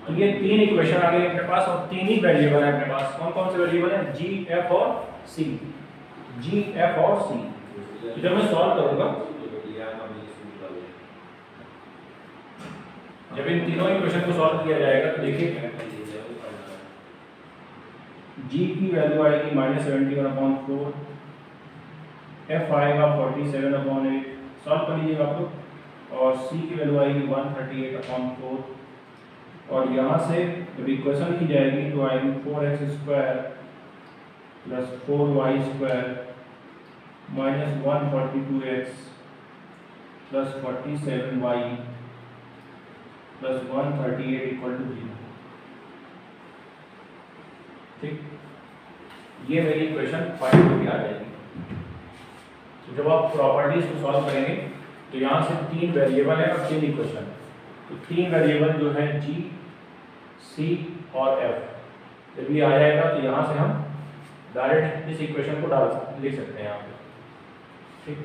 तो ये तीन इक्वेशन आ गई अपने पास और तीन ही वेरिएबल है अपने पास। कौन कौन से वेरिएबल हैं? g, f और c। g, f और c। तो जब मैं सॉल्व करूंगा, जब इन तीनों इक्वेशन को सॉल्व किया जाएगा तो देखिए g की वैल्यू आएगी -71/4, f आएगा 47/8। सॉल्व कर लीजिएगा आप लोग। और c की वैल्यू आएगी 138/4, और यहाँ से जब इक्वेशन की जाएगी तो आएगी 4x² plus 4y² minus 142x plus 47y plus 138 equal to 0। ठीक, ये मेरी इक्वेशन फाइनल में आ जाएगी। तो जब आप प्रॉपर्टीज को सॉल्व करेंगे तो यहाँ से तीन वेरिएबल है और तीन इक्वेशन। तो तीन वेरिएबल जो है g, c और f, जब ये आ जाएगा तो यहाँ से हम डायरेक्ट इस इक्वेशन को लिख सकते हैं यहाँ पे। ठीक,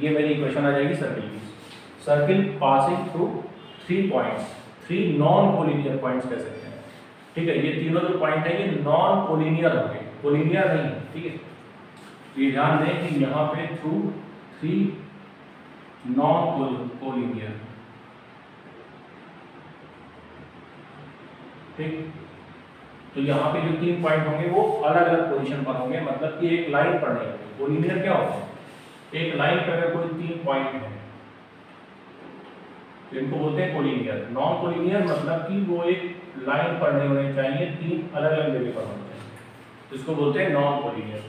ये मेरी इक्वेशन आ जाएगी सर्किल की। Circle passing through 3 points, 3 non collinear points कह सकते हैं। ठीक है, ये तीनों जो पॉइंट है ये नॉन कोलिनियर होंगे, कोलिनियर नहीं। ठीक है, ये ध्यान दें कि यहाँ पे थ्रू 3 नॉन कोलिनियर। ठीक। तो यहाँ पे जो 3 पॉइंट होंगे वो अलग अलग पोजीशन पर होंगे, मतलब कि एक लाइन पर नहीं होंगे। कोलिनियर क्या होता है, एक लाइन पर अगर कोई 3 पॉइंट है तो इनको बोलते हैं कोलिनियर। नॉन कोलिनियर मतलब कि वो एक लाइन पर नहीं होने चाहिए, 3 अलग अलग जगह पर होने चाहिए, तो इसको बोलते हैं नॉन कोलिनियर।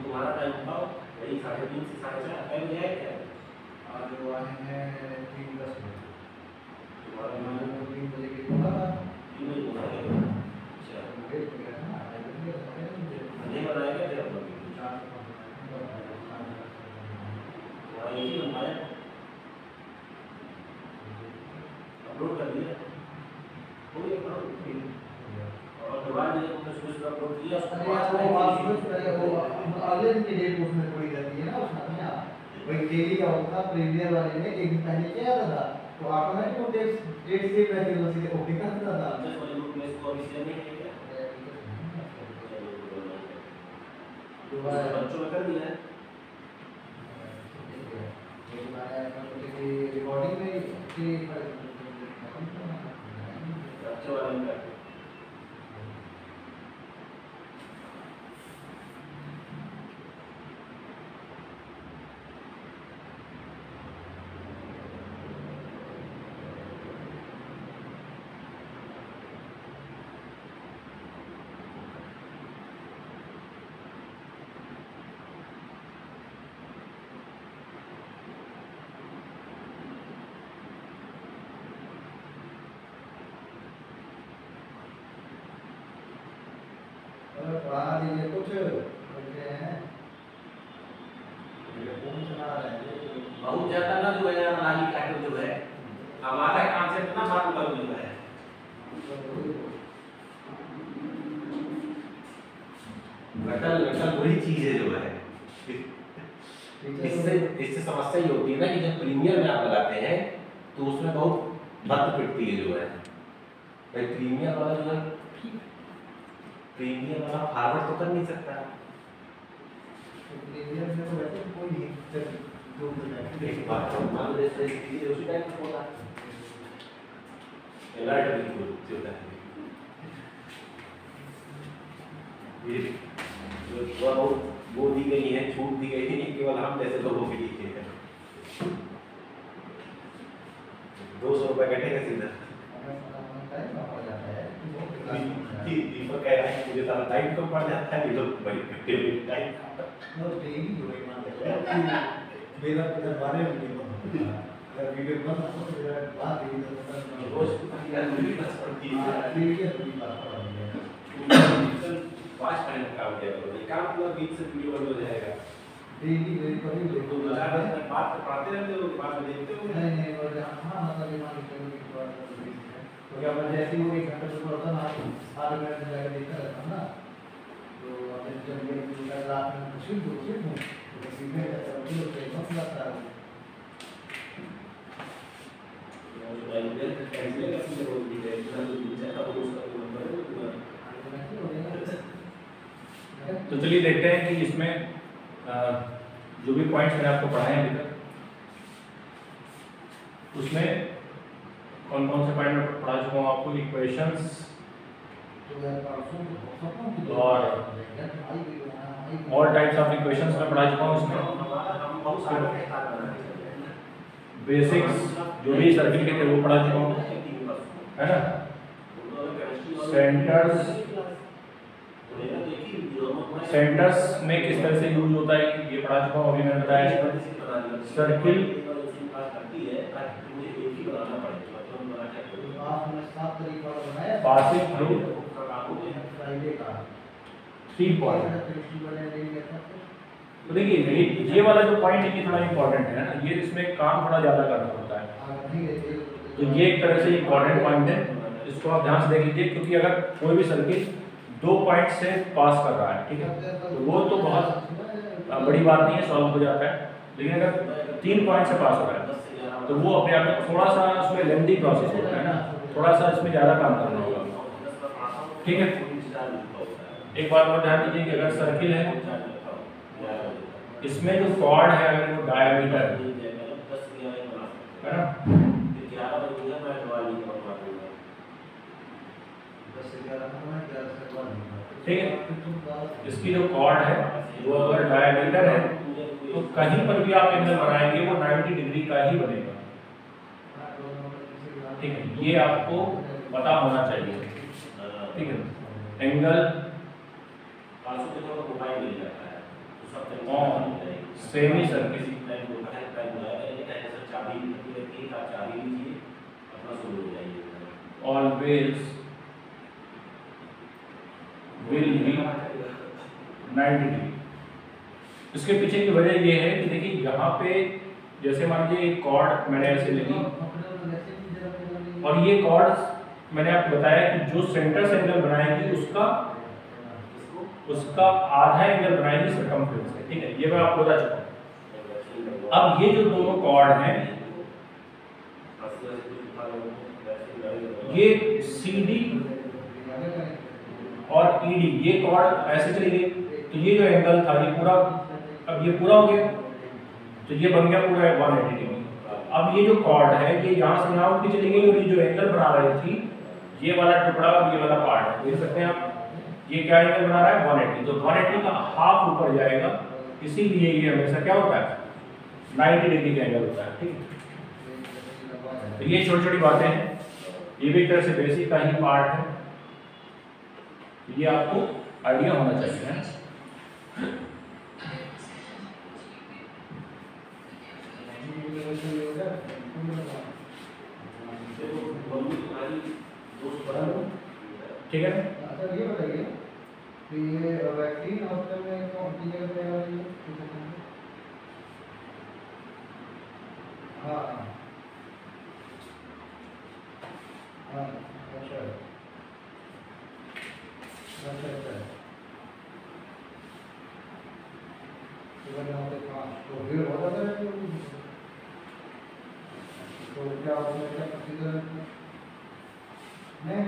तुम्हारा टाइम बताओ, वही 3:30 से 4:30 टाइम दिया है क्या? आज वो आए हैं 3:10 में। तुम्हारा मैंने 3 बजे के बोला था। 3 बजे बोला है। अच्छा, वेट कर गया ना, नहीं बनाया क्या तेरा अपना? तुम्हारा यही बनवाया, अपलोड कर दिया, हो गया काम। और दोबारा जब तुमने सुबह अपलोड किया उसको अगले दिन की डेट उसमें थोड़ी रहती है ना उसमें अपने आप। वही डेली का होता था, प्रीमियर वाले में एक दिन पहले क्या आता था, तो ऑटोमेटिक वो डेट सेव रहती है, सीधे ओके कर देता था। जस्ट वाले ग्रुप में इसको अभी शेयर नहीं किया क्या? दोबारा बच्चों में कर दिया है। रिकॉर्डिंग में कि बच्चे वाले में कर। पढ़ा दीजिए कुछ बोलते हैं मेरे फोन चला रहे हैं बहुत ज्यादा ना जो है नाली काटो जो है हमारा काम से इतना बात करो जो है गटल वही चीज है जो है। इससे समस्या ये होती है ना कि जब प्रीमियर में आप लगाते हैं तो उसमें बहुत भद्द पिटती है जो है। भाई प्रीमियर वाला जो है प्रीमियर वाला फॉरवर्ड तो कर नहीं सकता। प्रीमियर में तो वैसे कोई नहीं जो एक बात मान लो जैसे उसी टाइप का होता है अलर्ट बिल्कुल होता है ये जो थोड़ा बहुत वो दी गई है छूट दी गई है केवल हम जैसे लोगों के लिए है। 200 रुपए कटेगा सीधा। दीपक कह रहा है मुझे सारा टाइम कम पड़ जाता है ये लोग भाई टाइम नो डेली जो है मान लीजिए मेरा पता बारे में नहीं पता अगर वीडियो बंद हो तो मेरा बात ही नहीं पता रोज यार मुझे बस पड़ती है वीडियो भी बात कर रही है 5 टाइम काम किया करो ये काम पूरा 20 से वीडियो बंद हो जाएगा। डेली वेरी कभी तो 4 बजे बात पढ़ाते रहते हो बाद में देखते हो नहीं और हां मतलब ये मान लीजिए कि तो क्या मैं जैसे ही वो 1 घंटे से पढ़ता ना आधे मिनट में जाकर देखता रहता ना तो अपने जब ये पूरा रात में कुछ भी तो सीखने का तरीका तो एकदम लगता है तो चलिए देखते हैं कि इसमें जो भी पॉइंट्स मैंने आपको पढ़ाए हैं अभी तक, उसमें कौन कौन से पॉइंट में पढ़ा चुका हूँ आपको, इक्वेशंस और ऑल टाइप्स ऑफ इक्वेशंस में पढ़ा चुका हूँ उसमें, बेसिक्स जो भी सर्किल के थे वो पढ़ा चुका हूँ, है ना, सेंटर्स में किस तरह से यूज होता है ये पढ़ा चुका हूँ, अभी मैंने बताया। Circle passing through 3 point. तो देखिए ये वाला जो पॉइंट है ये थोड़ा इंपॉर्टेंट है ना, ये इसमें काम थोड़ा ज़्यादा करना पड़ता है, तो ये एक तरह से इंपॉर्टेंट पॉइंट है, इसको आप ध्यान से देख लीजिए, क्योंकि अगर कोई भी सर्किट 2 पॉइंट से पास कर रहा है, ठीक है, तो वो तो बहुत बड़ी बात नहीं है, सॉल्व हो जाता है, लेकिन अगर 3 पॉइंट से पास हो रहा है तो वो अपने आप में थोड़ा सा उसमें लेंथी प्रोसेस होता है ना, थोड़ा सा इसमें ज़्यादा काम करना होगा, ठीक है। एक बात और ध्यान दीजिए कि अगर सर्किल है, इसमें जो कॉर्ड है अगर वो डायमीटर है ना, ठीक है, इसकी जो कॉर्ड है वो अगर डायमीटर है तो कहीं पर भी आप एंगल बनाएंगे वो 90 डिग्री का ही बनेगा, ठीक है, ये आपको पता होना चाहिए, ठीक है। Angle on semi circle always will be 90 degree. इसके पीछे की वजह ये है कि देखिए यहाँ पे जैसे मान लीजिए एक कॉर्ड मैंने ऐसे ले ली, और ये कॉर्ड मैंने आपको बताया कि जो सेंटर से एंगल बनाएगी उसका आधा एंगल बनाएगी सर्कमफ्रेंस से, ठीक है, ये मैं आपको बता चुका हूँ। अब ये जो दोनों कॉर्ड हैं, ये CD और ED, ये कॉर्ड ऐसे चली गई, तो ये जो एंगल था ये पूरा, अब ये पूरा हो गया, तो ये बन गया पूरा 180 डिग्री। अब ये जो कॉर्ड है ये यहाँ से यहाँ उठ के चली गई, और ये जो एंगल बना रही थी, ये वाला टुकड़ा और ये वाला पार्ट देख सकते हैं आप, ये क्या एंगल बना रहा है 180, तो 180 का हाफ ऊपर जाएगा, इसीलिए ये हमेशा क्या होता है 90 डिग्री का एंगल होता है, ठीक है। तो ये छोटी छोटी बातें हैं, ये भी एक तरह से बेसिक का ही पार्ट है, ये आपको आइडिया होना चाहिए, है। ठीक है, अच्छा ये बताइए कि ये वैक्सीन हॉस्पिटल में कौन सी जगह पे है ये? हाँ हाँ, अच्छा अच्छा अच्छा, तो फिर हो जाता है, तो क्या उसमें क्या प्रोसीजर है? नहीं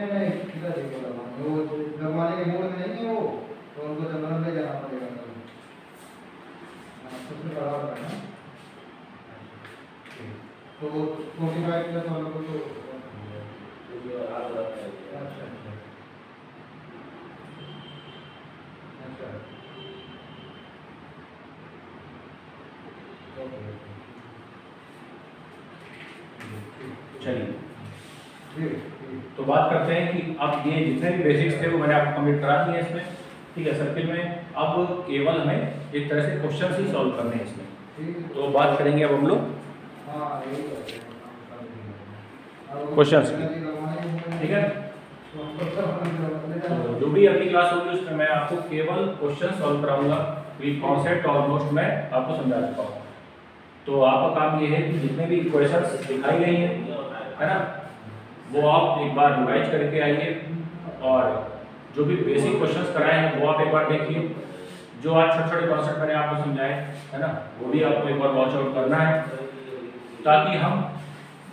किधर देखो वो गरमाने के मूड में नहीं है वो, तो उनको चंद्रम ले जाना पड़ेगा, सबसे बड़ा होता है ना, तो 45 प्लस वालों को तो अच्छा चलिए तो बात करते हैं कि अब ये जितने भी बेसिक्स थे वो मैंने आपको कंप्लीट करा दिए इसमें, ठीक है, सर्किल में। अब केवल हमें एक तरह से क्वेश्चन ही सॉल्व करने हैं इसमें, तो बात करेंगे अब हम लोग क्वेश्चंस की, ठीक है। तो जो भी अगली क्लास होगी उसमें मैं आपको केवल क्वेश्चन सॉल्व कराऊंगा, ये कॉन्सेप्ट ऑलमोस्ट मैं आपको समझा चुका हूँ। तो आपका काम ये है कि जितने भी इक्वेशंस दिखाई गई हैं, है ना, वो आप एक बार रिवाइज करके आइए, और जो भी बेसिक क्वेश्चंस कराए हैं वो आप एक बार देखिए, जो आज छोटे छोटे कॉन्सेप्ट मैंने आपको समझाए, है ना, वो भी आपको एक बार वॉच आउट करना है, ताकि हम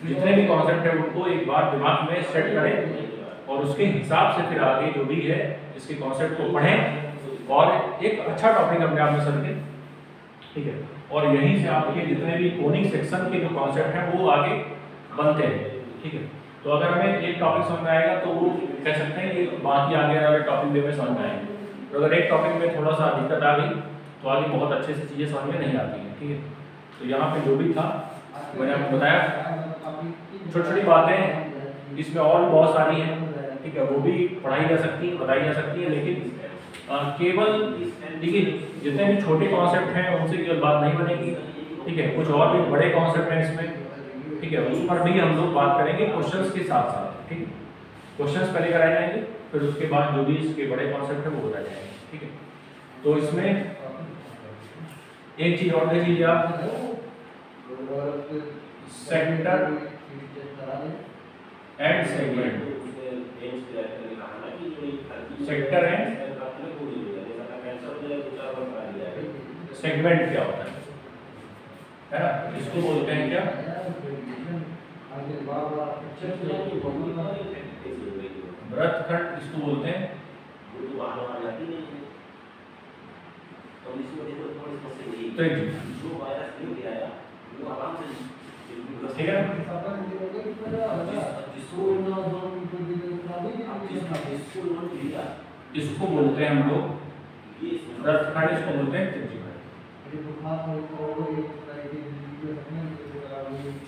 जितने भी कॉन्सेप्ट है उनको एक बार दिमाग में सेट करें, और उसके हिसाब से फिर आगे जो भी है इसके कॉन्सेप्ट को पढ़ें, और एक अच्छा टॉपिक अपने आप में सर्किल ठीक है। और यहीं से आपके जितने भी कोनिक सेक्शन के जो कॉन्सेप्ट हैं वो आगे बनते हैं, ठीक है। तो अगर हमें एक टॉपिक समझ में आएगा तो वो कह सकते हैं कि बाकी आगे वाले टॉपिक भी हमें समझ में आएंगे। तो अगर एक टॉपिक में थोड़ा सा दिक्कत आ गई तो आगे बहुत अच्छे से चीज़ें समझ में नहीं आती हैं, ठीक है। तो यहाँ पे जो भी था मैंने आपको बताया, छोटी छोटी बातें इसमें और भी बहुत सारी हैं, ठीक है, वो भी पढ़ाई जा सकती है, बताई जा सकती है, लेकिन केवल देखिए जितने भी छोटे कॉन्सेप्ट हैं उनसे केवल बात नहीं बनेगी, ठीक है। कुछ और भी बड़े कॉन्सेप्ट हैं इसमें, ठीक है, उस पर भी हम लोग बात करेंगे क्वेश्चंस के साथ साथ, ठीक है। क्वेश्चंस पहले कराए जाएंगे, फिर उसके बाद जो भी इसके बड़े कॉन्सेप्ट हैं वो बताए जाएंगे, ठीक है। तो इसमें एक चीज और देख लीजिए आप, sector and segment. Sector and segment क्या होता है ना, इसको बोलते हैं क्या, वृत्तखंड इसको बोलते हैं। ठीक है, इसको बोलते हैं हम लोग वृत्तखंड, इसको बोलते हैं त्रिज्यीखंड।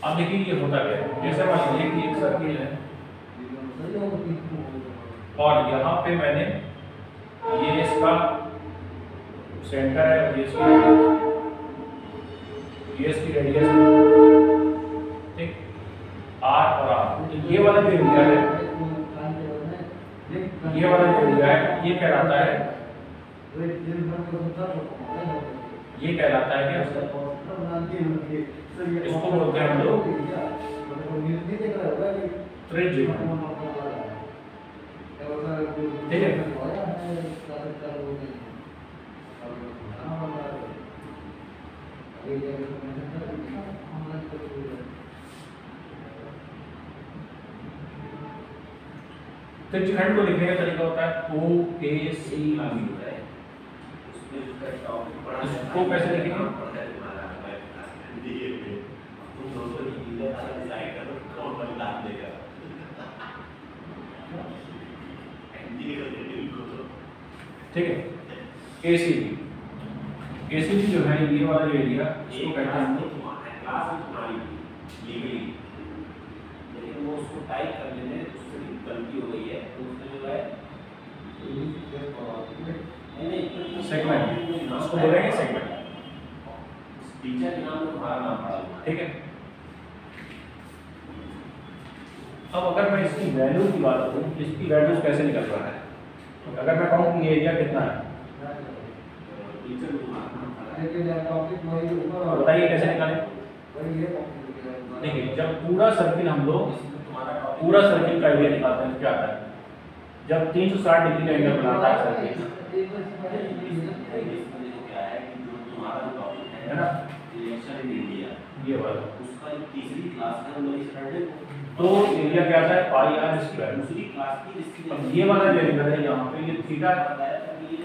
अब देखिए ये होता क्या है, जैसे मान लीजिए कि एक सर्किल है और यहाँ पे मैंने ये इसका सेंटर है, ये इसकी रेडियस है, ठीक, आर और आर। तो ये वाला जो एरिया है, ये वाला जो एरिया है ये कहलाता है, ये कहलाता है क्या, इसको बोलते हैं हम लोग त्रिज्यीखंड, ठीक है। त्रिज्यीखंड को लिखने का तरीका होता है ओ ए सी बी। इसको कैसे लिखेंगे, ठीक है, ए सी बी। ए सी बी जो है ये वाला जो एरिया इसको कहते हैं हम लोग, लेकिन वो उसको टाइप कर लेने उससे गलती हो गई है, तो उसने जो है सेगमेंट, उसको बोलेंगे सेगमेंट। टीचर के नाम में तुम्हारा नाम पड़ा, ठीक है। अब अगर मैं इसकी वैल्यू की बात करूँ, इसकी वैल्यूज कैसे निकल रहा है, तो अगर मैं कहूँ कि ये एरिया कितना है, बताइए कैसे निकालें। देखिए जब पूरा सर्किल हम लोग पूरा सर्किल का एरिया निकालते हैं तो क्या आता है, जब 360 डिग्री का एंगल बनाता है सर्किल, है ना, ये वाला उसका तीसरी क्लास का हम लोग तो एरिया क्या आता है पाई आर स्क्वायर। दूसरी क्लास की जिसकी अब ये वाला जो एंगल है यहाँ पे ये थीटा,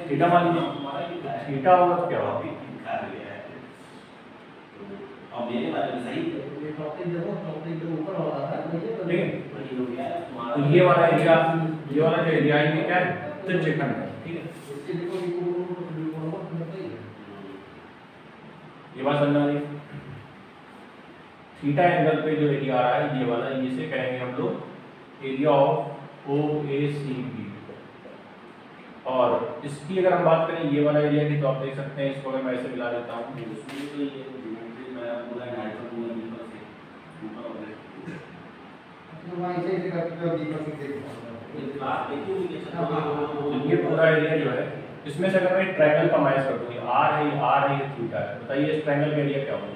थीटा मान लीजिए, थीटा होगा तो क्या होगा, अब मेरे बारे में सही है, ठीक है। तो ये वाला एरिया, ये वाला जो एरिया है ये क्या है, त्रिज्यीखंड है, ठीक है। ये बात समझ आ रही है। थीटा एंगल पे जो एरिया आ रहा है ये वाला, इसे कहेंगे हम लोग area of O A C B. और इसकी अगर हम बात करें ये वाला एरिया की, तो आप देख सकते हैं इसको मैं ऐसे मिला देता हूँ, ये पूरा एरिया जो है इसमें से अगर मैं ट्रायंगल का माइनस कर दूँ, आर है ये थीटा है, बताइए इस ट्रायंगल का एरिया क्या होगा,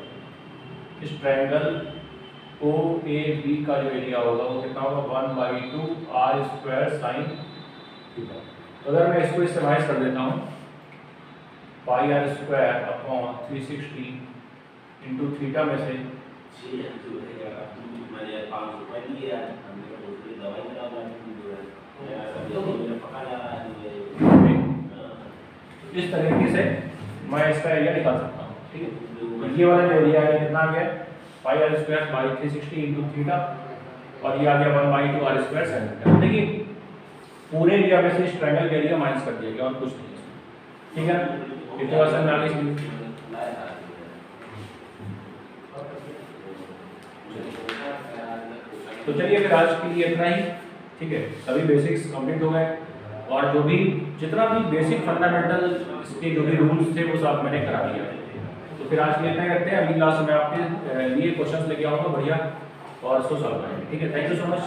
इस ट्रायंगल ओ ए बी का जो एरिया होगा वो कितना होगा, 1/2 आर स्क्वायर साइन थीटा। तो अगर मैं इसको इससे माइनस कर देता हूँ, pi R square upon 360 into theta में से इस तरीके से मैं इसका एरिया निकाल सकता हूँ। ठीक है। ये वाला जो एरिया है कितना आ गया, pi R square by 360 into theta, और ये आ गया 1/2 आर स्क्वायर साइन थीटा। देखिए पूरे एरिया में से इस ट्रायंगल का एरिया माइनस कर दिया गया और कुछ नहीं, ठीक है। इतना आसान ना लीजिए। तो चलिए फिर आज के लिए इतना ही, ठीक है। सभी बेसिक्स कंप्लीट हो गए, और जो भी जितना भी बेसिक फंडामेंटल इसके जो भी रूल्स थे वो सब मैंने करा दिया। तो फिर आज के लिए इतना ही रखते हैं। अगली क्लास में आपके लिए क्वेश्चंस लेके आऊँगा बढ़िया, और उसको सॉल्व करेंगे, ठीक है। Thank you so much.